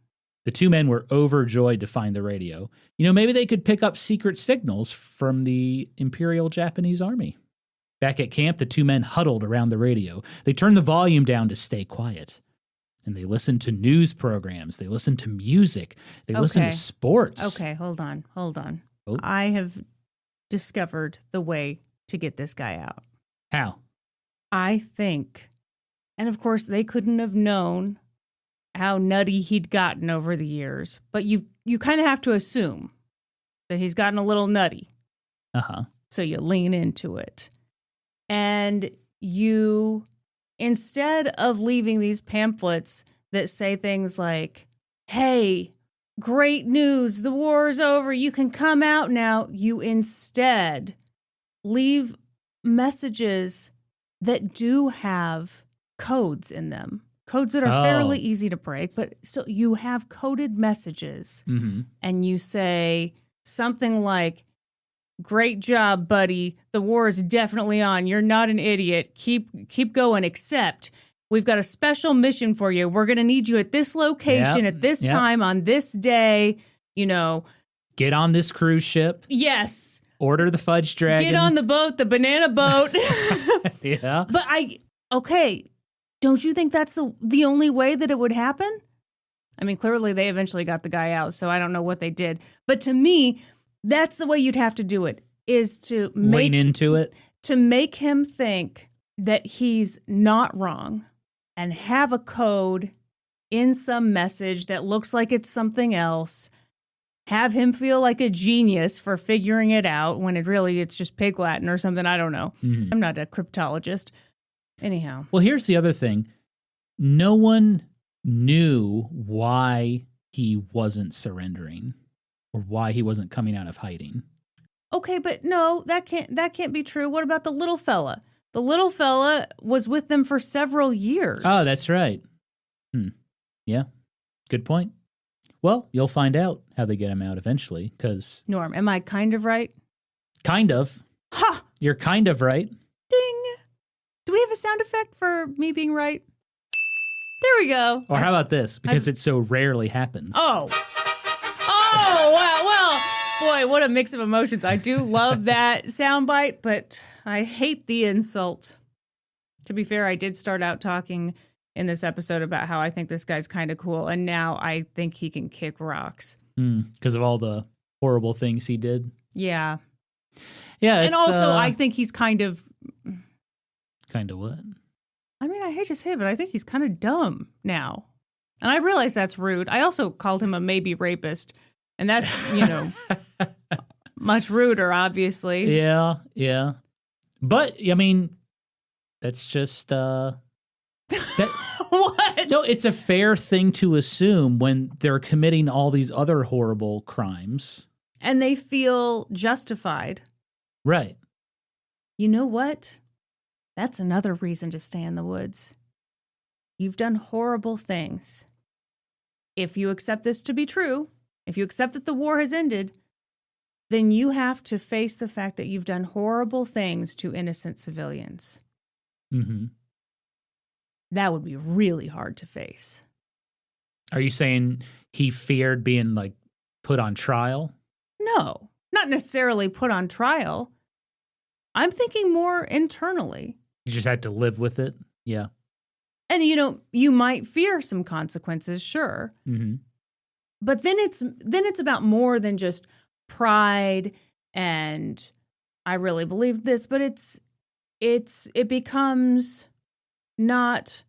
S1: The two men were overjoyed to find the radio. You know, maybe they could pick up secret signals from the Imperial Japanese Army. Back at camp, the two men huddled around the radio. They turned the volume down to stay quiet. And they listened to news programs. They listened to music. They listened to sports.
S2: Okay, hold on.
S1: Oh.
S2: I have discovered the way to get this guy out.
S1: How?
S2: I think, and of course they couldn't have known how nutty he'd gotten over the years, but you kind of have to assume that he's gotten a little nutty.
S1: Uh-huh.
S2: So you lean into it. And you, instead of leaving these pamphlets that say things like, hey, great news, the war is over, you can come out now, you instead leave messages that do have codes in them. Codes that are fairly easy to break, but still you have coded messages.
S1: Mm-hmm.
S2: And you say something like, great job, buddy. The war is definitely on. You're not an idiot. Keep going, except we've got a special mission for you. We're going to need you at this location at this time on this day, you know.
S1: Get on this cruise ship.
S2: Yes.
S1: Order the fudge dragon.
S2: Get on the boat, the banana boat.
S1: Yeah.
S2: But don't you think that's the only way that it would happen? I mean, clearly they eventually got the guy out, so I don't know what they did. But to me, that's the way you'd have to do it, is to
S1: lean into it.
S2: To make him think that he's not wrong and have a code in some message that looks like it's something else. Have him feel like a genius for figuring it out when it's just pig Latin or something. I don't know.
S1: Mm-hmm.
S2: I'm not a cryptologist. Anyhow.
S1: Well, here's the other thing. No one knew why he wasn't surrendering or why he wasn't coming out of hiding.
S2: Okay, but no, that can't be true. What about the little fella? The little fella was with them for several years.
S1: Oh, that's right. Yeah, good point. Well, you'll find out how they get him out eventually, because...
S2: Norm, am I kind of right?
S1: Kind of.
S2: Ha!
S1: You're kind of right.
S2: Ding! Do we have a sound effect for me being right? There we go.
S1: Or how about this? Because it so rarely happens.
S2: Oh, wow. Well, boy, what a mix of emotions. I do love that soundbite, but I hate the insult. To be fair, I did start out talking in this episode about how I think this guy's kind of cool, and now I think he can kick rocks.
S1: Because of all the horrible things he did.
S2: Yeah.
S1: Yeah.
S2: And also, I think he's kind of...
S1: Kind of what?
S2: I mean, I hate to say it, but I think he's kind of dumb now. And I realize that's rude. I also called him a maybe rapist. And that's, much ruder, obviously.
S1: Yeah. But, I mean, that's just...
S2: What?
S1: No, it's a fair thing to assume when they're committing all these other horrible crimes.
S2: And they feel justified.
S1: Right.
S2: You know what? That's another reason to stay in the woods. You've done horrible things. If you accept this to be true, if you accept that the war has ended, then you have to face the fact that you've done horrible things to innocent civilians.
S1: Mm-hmm.
S2: That would be really hard to face.
S1: Are you saying he feared being, put on trial?
S2: No, not necessarily put on trial. I'm thinking more internally.
S1: You just had to live with it? Yeah.
S2: And, you might fear some consequences, sure.
S1: Mm-hmm.
S2: But then it's about more than just pride and I really believe this, but it becomes not,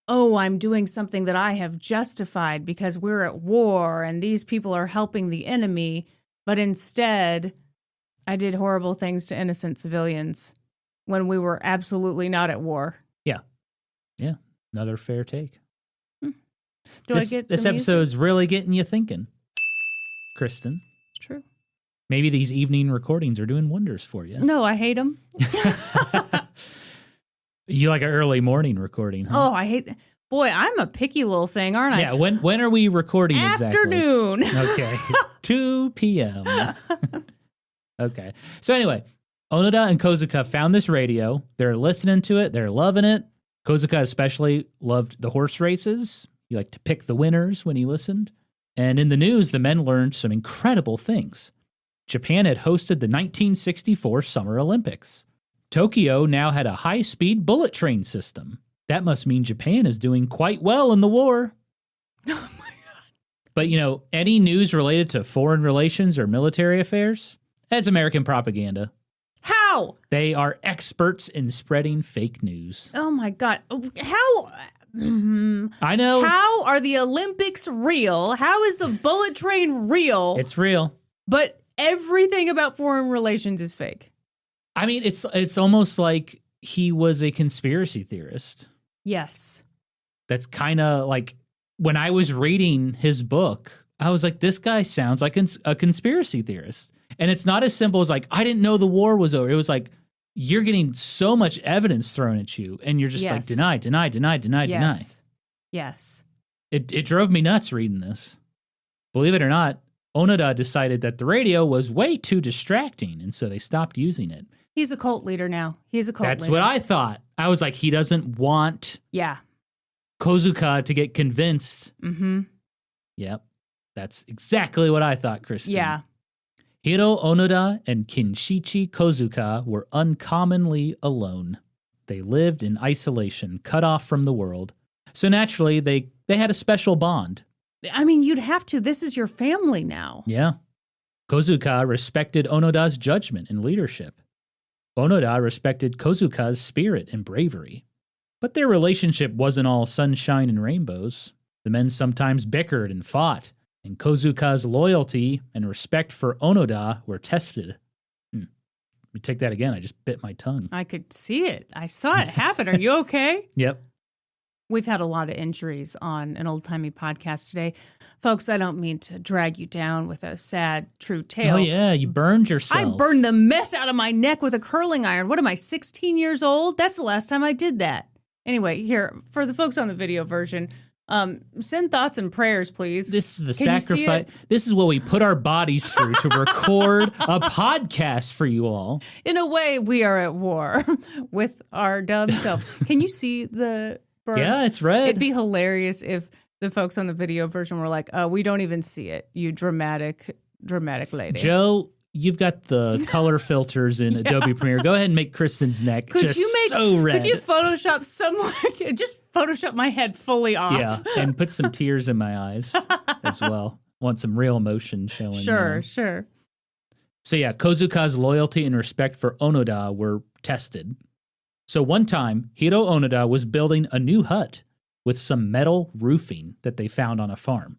S2: oh, I'm doing something that I have justified because we're at war and these people are helping the enemy, but instead I did horrible things to innocent civilians when we were absolutely not at war.
S1: Yeah. Yeah. Another fair take.
S2: This
S1: episode's really getting you thinking, Kristen.
S2: It's true.
S1: Maybe these evening recordings are doing wonders for you.
S2: No, I hate them.
S1: You like an early morning recording, huh?
S2: Oh, I hate that. Boy, I'm a picky little thing, aren't I?
S1: Yeah, when are we recording
S2: Afternoon.
S1: exactly? Okay, 2 p.m. Okay. So anyway, Onoda and Kozuka found this radio. They're listening to it. They're loving it. Kozuka especially loved the horse races. He liked to pick the winners when he listened. And in the news, the men learned some incredible things. Japan had hosted the 1964 Summer Olympics. Tokyo now had a high-speed bullet train system. That must mean Japan is doing quite well in the war.
S2: Oh my God.
S1: But, any news related to foreign relations or military affairs, that's American propaganda.
S2: How?
S1: They are experts in spreading fake news.
S2: Oh my God. How?
S1: I know.
S2: How are the Olympics real? How is the bullet train real?
S1: It's real.
S2: But everything about foreign relations is fake.
S1: I mean, it's almost like he was a conspiracy theorist.
S2: Yes.
S1: That's kind of like when I was reading his book, I was like, this guy sounds like a conspiracy theorist. And it's not as simple as like, I didn't know the war was over. It was like, you're getting so much evidence thrown at you and you're just like, deny.
S2: Yes.
S1: It drove me nuts reading this. Believe it or not, Onoda decided that the radio was way too distracting, and so they stopped using it.
S2: He's a cult leader now. He's a cult leader.
S1: That's what I thought. I was like, he doesn't want
S2: Yeah.
S1: Kozuka to get convinced.
S2: Mm-hmm.
S1: Yep. That's exactly what I thought, Kristen.
S2: Yeah.
S1: Hiroo Onoda and Kinshichi Kozuka were uncommonly alone. They lived in isolation, cut off from the world. So naturally, they had a special bond.
S2: I mean, you'd have to. This is your family now.
S1: Yeah. Kozuka respected Onoda's judgment and leadership. Onoda respected Kozuka's spirit and bravery. But their relationship wasn't all sunshine and rainbows. The men sometimes bickered and fought, and Kozuka's loyalty and respect for Onoda were tested. Let me take that again. I just bit my tongue.
S2: I could see it. I saw it happen. Are you okay?
S1: Yep.
S2: We've had a lot of injuries on An Old Timey Podcast today. Folks, I don't mean to drag you down with a sad, true tale.
S1: Oh, yeah. You burned yourself.
S2: I burned the mess out of my neck with a curling iron. What am I, 16 years old? That's the last time I did that. Anyway, here, for the folks on the video version, send thoughts and prayers, please.
S1: This is the
S2: Can you see
S1: sacrifice.
S2: it?
S1: This is what we put our bodies through to record a podcast for you all.
S2: In a way, we are at war with our dumb self. Can you see the burn?
S1: Yeah, it's red.
S2: It'd be hilarious if the folks on the video version were like, we don't even see it, you dramatic lady.
S1: Joe, you've got the color filters in Adobe Premiere. Go ahead and make Kristen's neck so red.
S2: Could you Photoshop just Photoshop my head fully off?
S1: Yeah, and put some tears in my eyes as well. Want some real emotion showing.
S2: Sure.
S1: So yeah, Kozuka's loyalty and respect for Onoda were tested. So one time, Hiroo Onoda was building a new hut with some metal roofing that they found on a farm.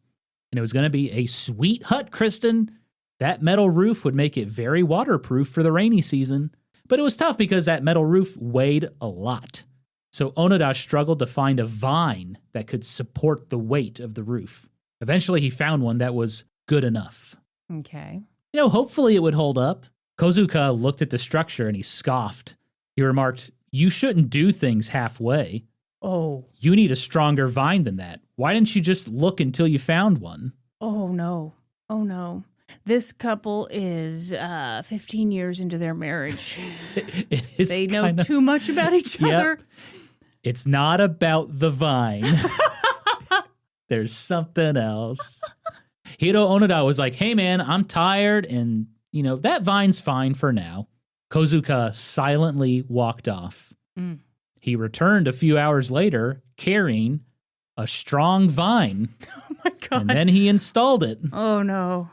S1: And it was going to be a sweet hut, Kristen. That metal roof would make it very waterproof for the rainy season. But it was tough because that metal roof weighed a lot. So Onoda struggled to find a vine that could support the weight of the roof. Eventually, he found one that was good enough.
S2: Okay.
S1: Hopefully it would hold up. Kozuka looked at the structure and he scoffed. He remarked, "You shouldn't do things halfway.
S2: Oh.
S1: You need a stronger vine than that. Why didn't you just look until you found one?"
S2: Oh, no. This couple is 15 years into their marriage. They know too much about each other.
S1: It's not about the vine. There's something else. Hiroo Onoda was like, "Hey, man, I'm tired, and, that vine's fine for now." Kozuka silently walked off. He returned a few hours later carrying a strong vine.
S2: Oh, my God.
S1: And then he installed it.
S2: Oh, no.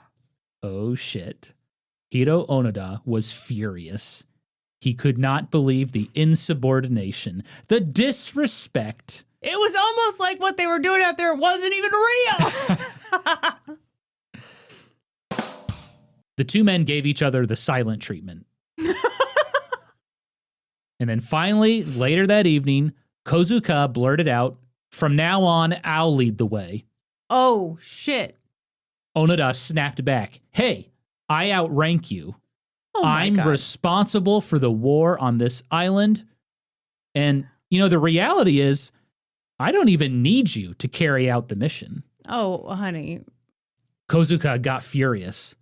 S1: Oh, shit. Hiroo Onoda was furious. He could not believe the insubordination, the disrespect.
S2: It was almost like what they were doing out there wasn't even real.
S1: The two men gave each other the silent treatment. And then finally, later that evening, Kozuka blurted out, "From now on, I'll lead the way."
S2: Oh, shit.
S1: Onoda snapped back, "Hey, I outrank you.
S2: Oh my
S1: I'm
S2: God.
S1: responsible for the war on this island. And, The reality is, I don't even need you to carry out the mission.
S2: Oh, honey.
S1: Kozuka got furious.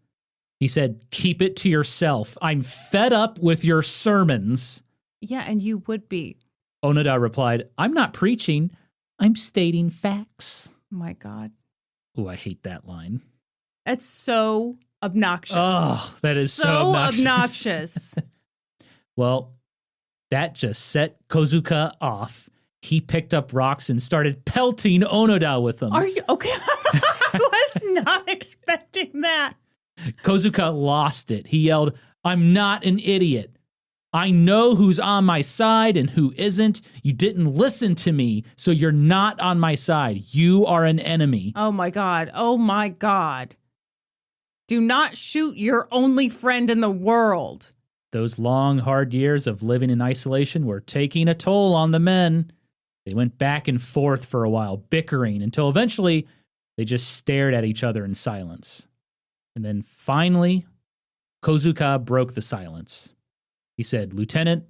S1: He said, keep it to yourself. I'm fed up with your sermons.
S2: Yeah, and you would be.
S1: Onoda replied, I'm not preaching. I'm stating facts.
S2: Oh, my God.
S1: Oh, I hate that line.
S2: That's so obnoxious.
S1: Oh, that is so
S2: obnoxious.
S1: Well, that just set Kozuka off. He picked up rocks and started pelting Onoda with them.
S2: Are you okay? I was not expecting that.
S1: Kozuka lost it. He yelled, I'm not an idiot. I know who's on my side and who isn't. You didn't listen to me, so you're not on my side. You are an enemy.
S2: Oh, my God. Oh, my God. Do not shoot your only friend in the world.
S1: Those long, hard years of living in isolation were taking a toll on the men. They went back and forth for a while, bickering, until eventually they just stared at each other in silence. And then finally, Kozuka broke the silence. He said, Lieutenant,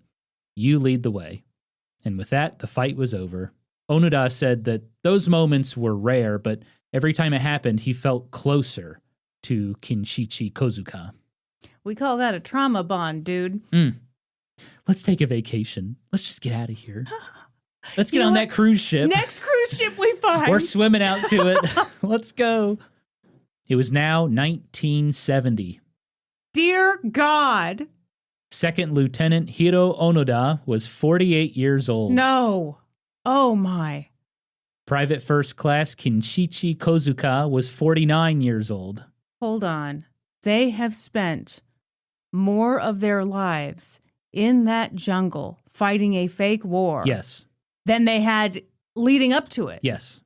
S1: you lead the way. And with that, the fight was over. Onoda said that those moments were rare, but every time it happened, he felt closer to Kinshichi Kozuka.
S2: We call that a trauma bond, dude.
S1: Let's take a vacation. Let's just get out of here. Let's get on that cruise ship.
S2: Next cruise ship we find.
S1: We're swimming out to it. Let's go. It was now 1970.
S2: Dear God.
S1: Second Lieutenant Hiroo Onoda was 48 years old.
S2: No. Oh, my.
S1: Private First Class Kinshichi Kozuka was 49 years old.
S2: Hold on. They have spent more of their lives in that jungle fighting a fake war.
S1: Yes.
S2: Than they had leading up to it.
S1: Yes.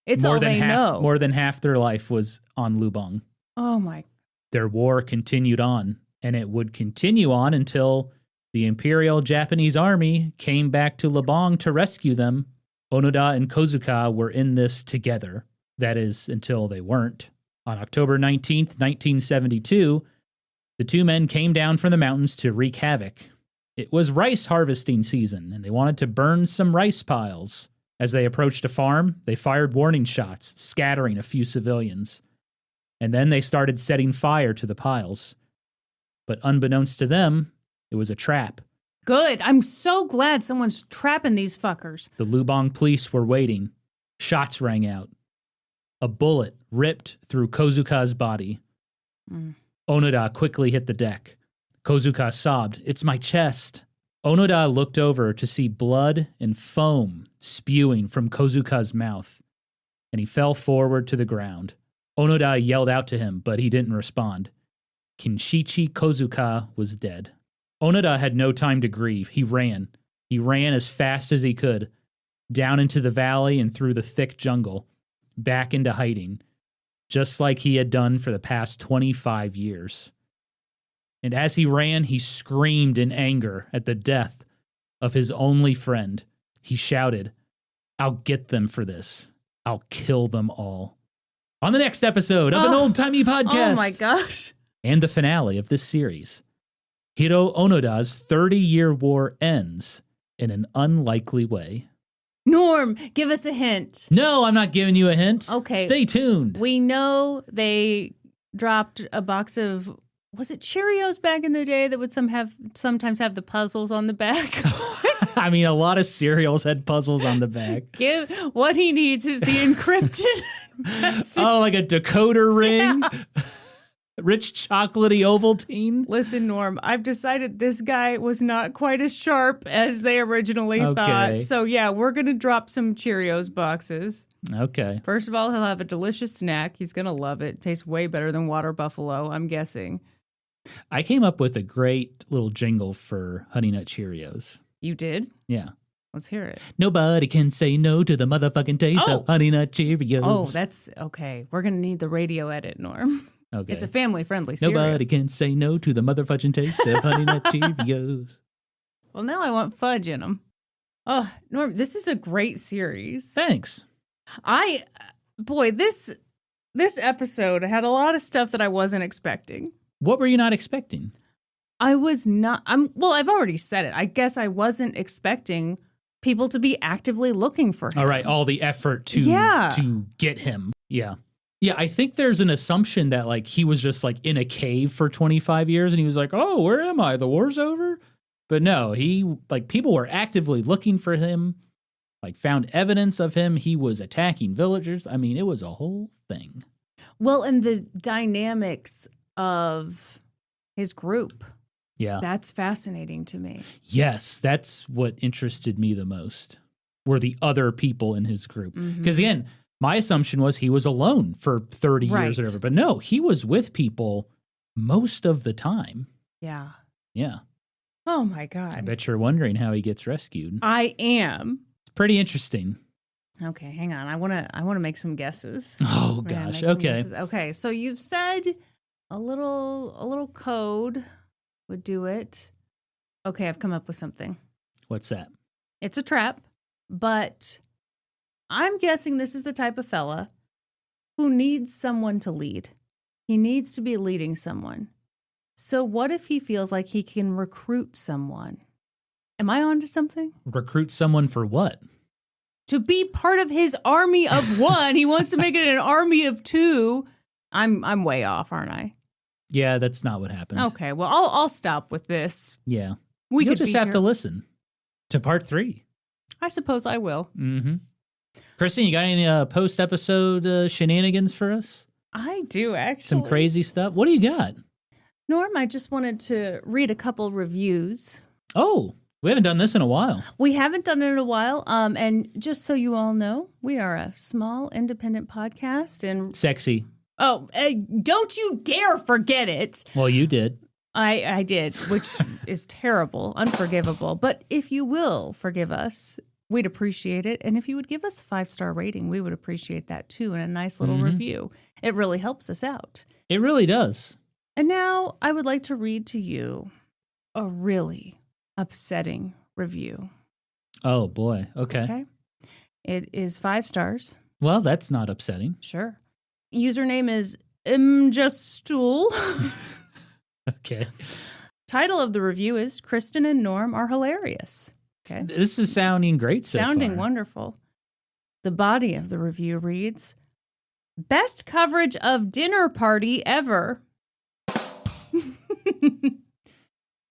S2: It's all they know.
S1: More than half their life was on Lubang.
S2: Oh, my.
S1: Their war continued on, and it would continue on until the Imperial Japanese Army came back to Lubang to rescue them. Onoda and Kozuka were in this together. That is, until they weren't. On October 19th, 1972, the two men came down from the mountains to wreak havoc. It was rice harvesting season, and they wanted to burn some rice piles. As they approached a farm, they fired warning shots, scattering a few civilians. And then they started setting fire to the piles. But unbeknownst to them, it was a trap.
S2: Good. I'm so glad someone's trapping these fuckers.
S1: The Lubang police were waiting. Shots rang out. A bullet ripped through Kozuka's body. Onoda quickly hit the deck. Kozuka sobbed, "It's my chest." Onoda looked over to see blood and foam spewing from Kozuka's mouth, and he fell forward to the ground. Onoda yelled out to him, but he didn't respond. Kinshichi Kozuka was dead. Onoda had no time to grieve. He ran. He ran as fast as he could, down into the valley and through the thick jungle, back into hiding, just like he had done for the past 25 years. And as he ran, he screamed in anger at the death of his only friend. He shouted, "I'll get them for this. I'll kill them all." On the next episode of An Old Timey Podcast.
S2: Oh my gosh.
S1: And the finale of this series, Hiroo Onoda's 30-year war ends in an unlikely way.
S2: Norm, give us a hint.
S1: No, I'm not giving you a hint.
S2: Okay.
S1: Stay tuned.
S2: We know they dropped a box of, was it Cheerios back in the day that would sometimes have the puzzles on the back?
S1: I mean, a lot of cereals had puzzles on the back.
S2: What he needs is the encrypted message.
S1: Oh, like a decoder ring? Yeah. Rich chocolatey Ovaltine?
S2: Listen, Norm, I've decided this guy was not quite as sharp as they originally thought. So, yeah, we're going to drop some Cheerios boxes.
S1: Okay.
S2: First of all, he'll have a delicious snack. He's going to love it. Tastes way better than Water Buffalo, I'm guessing.
S1: I came up with a great little jingle for Honey Nut Cheerios.
S2: You did?
S1: Yeah.
S2: Let's hear it.
S1: Nobody can say no to the motherfucking taste of Honey Nut Cheerios.
S2: Oh, that's okay. We're going to need the radio edit, Norm.
S1: Okay.
S2: It's a family-friendly series.
S1: Nobody can say no to the motherfucking taste of Honey Nut Cheerios.
S2: Well, now I want fudge in them. Oh, Norm, this is a great series.
S1: Thanks.
S2: This episode had a lot of stuff that I wasn't expecting.
S1: What were you not expecting?
S2: I've already said it. I guess I wasn't expecting people to be actively looking for him.
S1: All right, all the effort to get him. Yeah. Yeah, I think there's an assumption that like he was just like in a cave for 25 years and he was like, "Oh, where am I? The war's over?" But no, he like people were actively looking for him, like found evidence of him. He was attacking villagers. I mean, it was a whole thing.
S2: Well, and the dynamics of his group.
S1: Yeah.
S2: That's fascinating to me.
S1: Yes, that's what interested me the most. Were the other people in his group. Because again, my assumption was he was alone for 30 years or whatever. But no, he was with people most of the time.
S2: Yeah.
S1: Yeah.
S2: Oh, my God.
S1: I bet you're wondering how he gets rescued.
S2: I am.
S1: It's pretty interesting.
S2: Okay, hang on. I want to make some guesses.
S1: Oh, gosh. Okay.
S2: Okay, so you've said a little code would do it. Okay, I've come up with something.
S1: What's that?
S2: It's a trap, but I'm guessing this is the type of fella who needs someone to lead. He needs to be leading someone. So what if he feels like he can recruit someone? Am I onto something?
S1: Recruit someone for what?
S2: To be part of his army of one. He wants to make it an army of two. I'm way off, aren't I?
S1: Yeah, that's not what happened.
S2: Okay, well, I'll stop with this.
S1: Yeah.
S2: You'll
S1: just have to listen to part 3.
S2: I suppose I will.
S1: Mm-hmm. Kristen, you got any post-episode shenanigans for us?
S2: I do, actually.
S1: Some crazy stuff? What do you got?
S2: Norm, I just wanted to read a couple reviews.
S1: Oh, we haven't done this in a while.
S2: We haven't done it in a while. And just so you all know, we are a small independent podcast. And
S1: sexy.
S2: Oh, don't you dare forget it.
S1: Well, you did.
S2: I did, which is terrible, unforgivable. But if you will forgive us, we'd appreciate it. And if you would give us a 5-star rating, we would appreciate that too, and a nice little review. It really helps us out.
S1: It really does.
S2: And now I would like to read to you a really upsetting review.
S1: Oh, boy. Okay.
S2: It is 5 stars.
S1: Well, that's not upsetting.
S2: Sure. Username is Imjustool.
S1: Okay.
S2: Title of the review is Kristen and Norm are hilarious. Okay.
S1: This is sounding great so
S2: Sounding
S1: far.
S2: wonderful. The body of the review reads, best coverage of dinner party ever.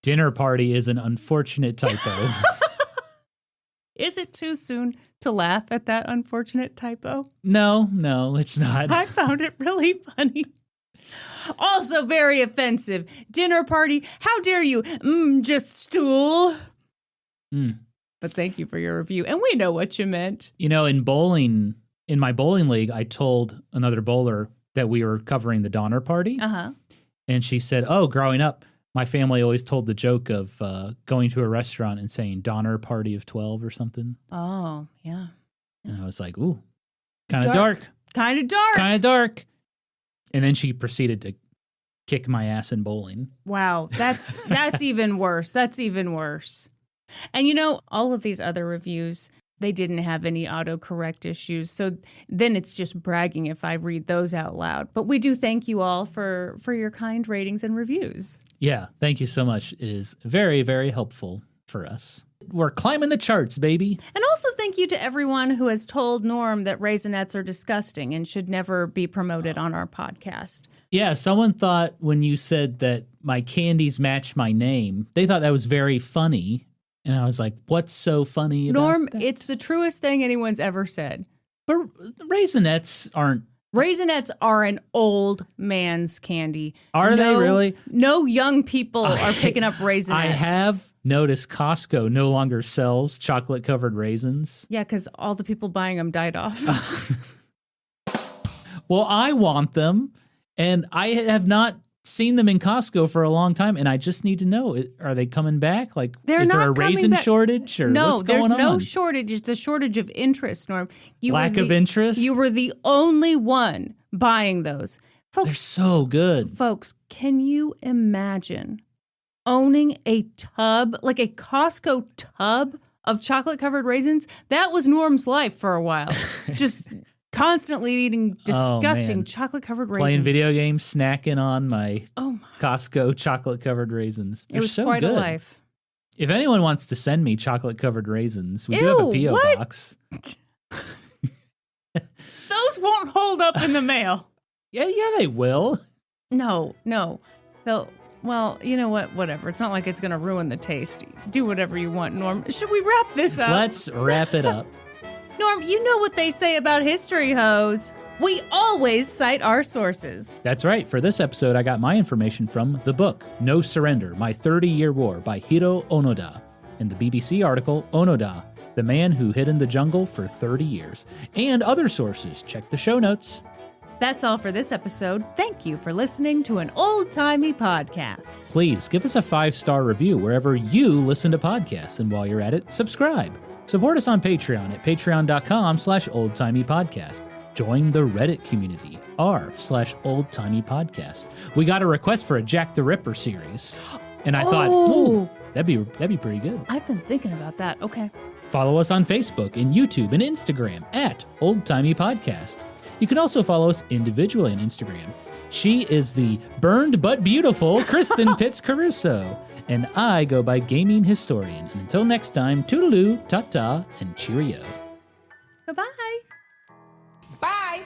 S1: Dinner party is an unfortunate typo.
S2: Is it too soon to laugh at that unfortunate typo?
S1: No, it's not.
S2: I found it really funny. Also very offensive. Dinner party. How dare you? Just stool. But thank you for your review. And we know what you meant.
S1: You know, in my bowling league, I told another bowler that we were covering the Donner Party.
S2: Uh-huh.
S1: And she said, oh, growing up, my family always told the joke of going to a restaurant and saying Donner Party of 12 or something.
S2: Oh, yeah.
S1: And I was like, ooh, kind of dark.
S2: Kind of dark.
S1: Kind of dark. And then she proceeded to kick my ass in bowling.
S2: Wow, that's even worse. That's even worse. And you know, all of these other reviews, they didn't have any autocorrect issues. So then it's just bragging if I read those out loud. But we do thank you all for your kind ratings and reviews.
S1: Yeah, thank you so much. It is very, very helpful for us. We're climbing the charts, baby.
S2: And also thank you to everyone who has told Norm that Raisinets are disgusting and should never be promoted on our podcast.
S1: Yeah, someone thought when you said that my candies match my name, they thought that was very funny. And I was like, what's so funny about
S2: Norm,
S1: that?
S2: it's the truest thing anyone's ever said.
S1: But Raisinets aren't.
S2: Raisinets are an old man's candy.
S1: Are they really?
S2: No young people are picking up Raisinets.
S1: I have noticed Costco no longer sells chocolate-covered raisins.
S2: Yeah, because all the people buying them died off.
S1: Well, I want them, and I have not seen them in Costco for a long time, and I just need to know, are they coming back? Like,
S2: They're
S1: is there
S2: not
S1: a
S2: coming
S1: raisin
S2: back.
S1: shortage, or
S2: No,
S1: what's going
S2: there's no
S1: on?
S2: shortage. It's a shortage of interest, Norm.
S1: Lack of interest?
S2: You were the only one buying those.
S1: They're
S2: Folks,
S1: so good.
S2: Folks, can you imagine owning a tub, like a Costco tub of chocolate-covered raisins? That was Norm's life for a while. Just constantly eating disgusting chocolate-covered raisins.
S1: Playing video games, snacking on my
S2: Oh my.
S1: Costco chocolate-covered raisins.
S2: It
S1: They're
S2: was
S1: so
S2: quite
S1: good.
S2: a life.
S1: If anyone wants to send me chocolate-covered raisins, we do have a P.O. box.
S2: Those won't hold up in the mail.
S1: Yeah, they will.
S2: No. Well, you know what? Whatever. It's not like it's going to ruin the taste. Do whatever you want, Norm. Should we wrap this up?
S1: Let's wrap it up.
S2: Norm, you know what they say about history, hoes. We always cite our sources.
S1: That's right. For this episode, I got my information from the book, No Surrender, My 30-Year War by Hiroo Onoda, and the BBC article, Onoda, the man who hid in the jungle for 30 years, and other sources. Check the show notes.
S2: That's all for this episode. Thank you for listening to An Old Timey Podcast.
S1: Please give us a 5-star review wherever you listen to podcasts, and while you're at it, subscribe. Support us on Patreon at patreon.com/oldtimeypodcast. Join the Reddit community, r/oldtimeypodcast. We got a request for a Jack the Ripper series, and I thought, ooh, that'd be pretty good.
S2: I've been thinking about that. Okay.
S1: Follow us on Facebook and YouTube and Instagram at Old Timey Podcast. You can also follow us individually on Instagram. She is the burned but beautiful Kristen Pitts Caruso, and I go by Gaming Historian. And until next time, toodaloo, ta-ta, and cheerio.
S2: Bye-bye.
S7: Bye.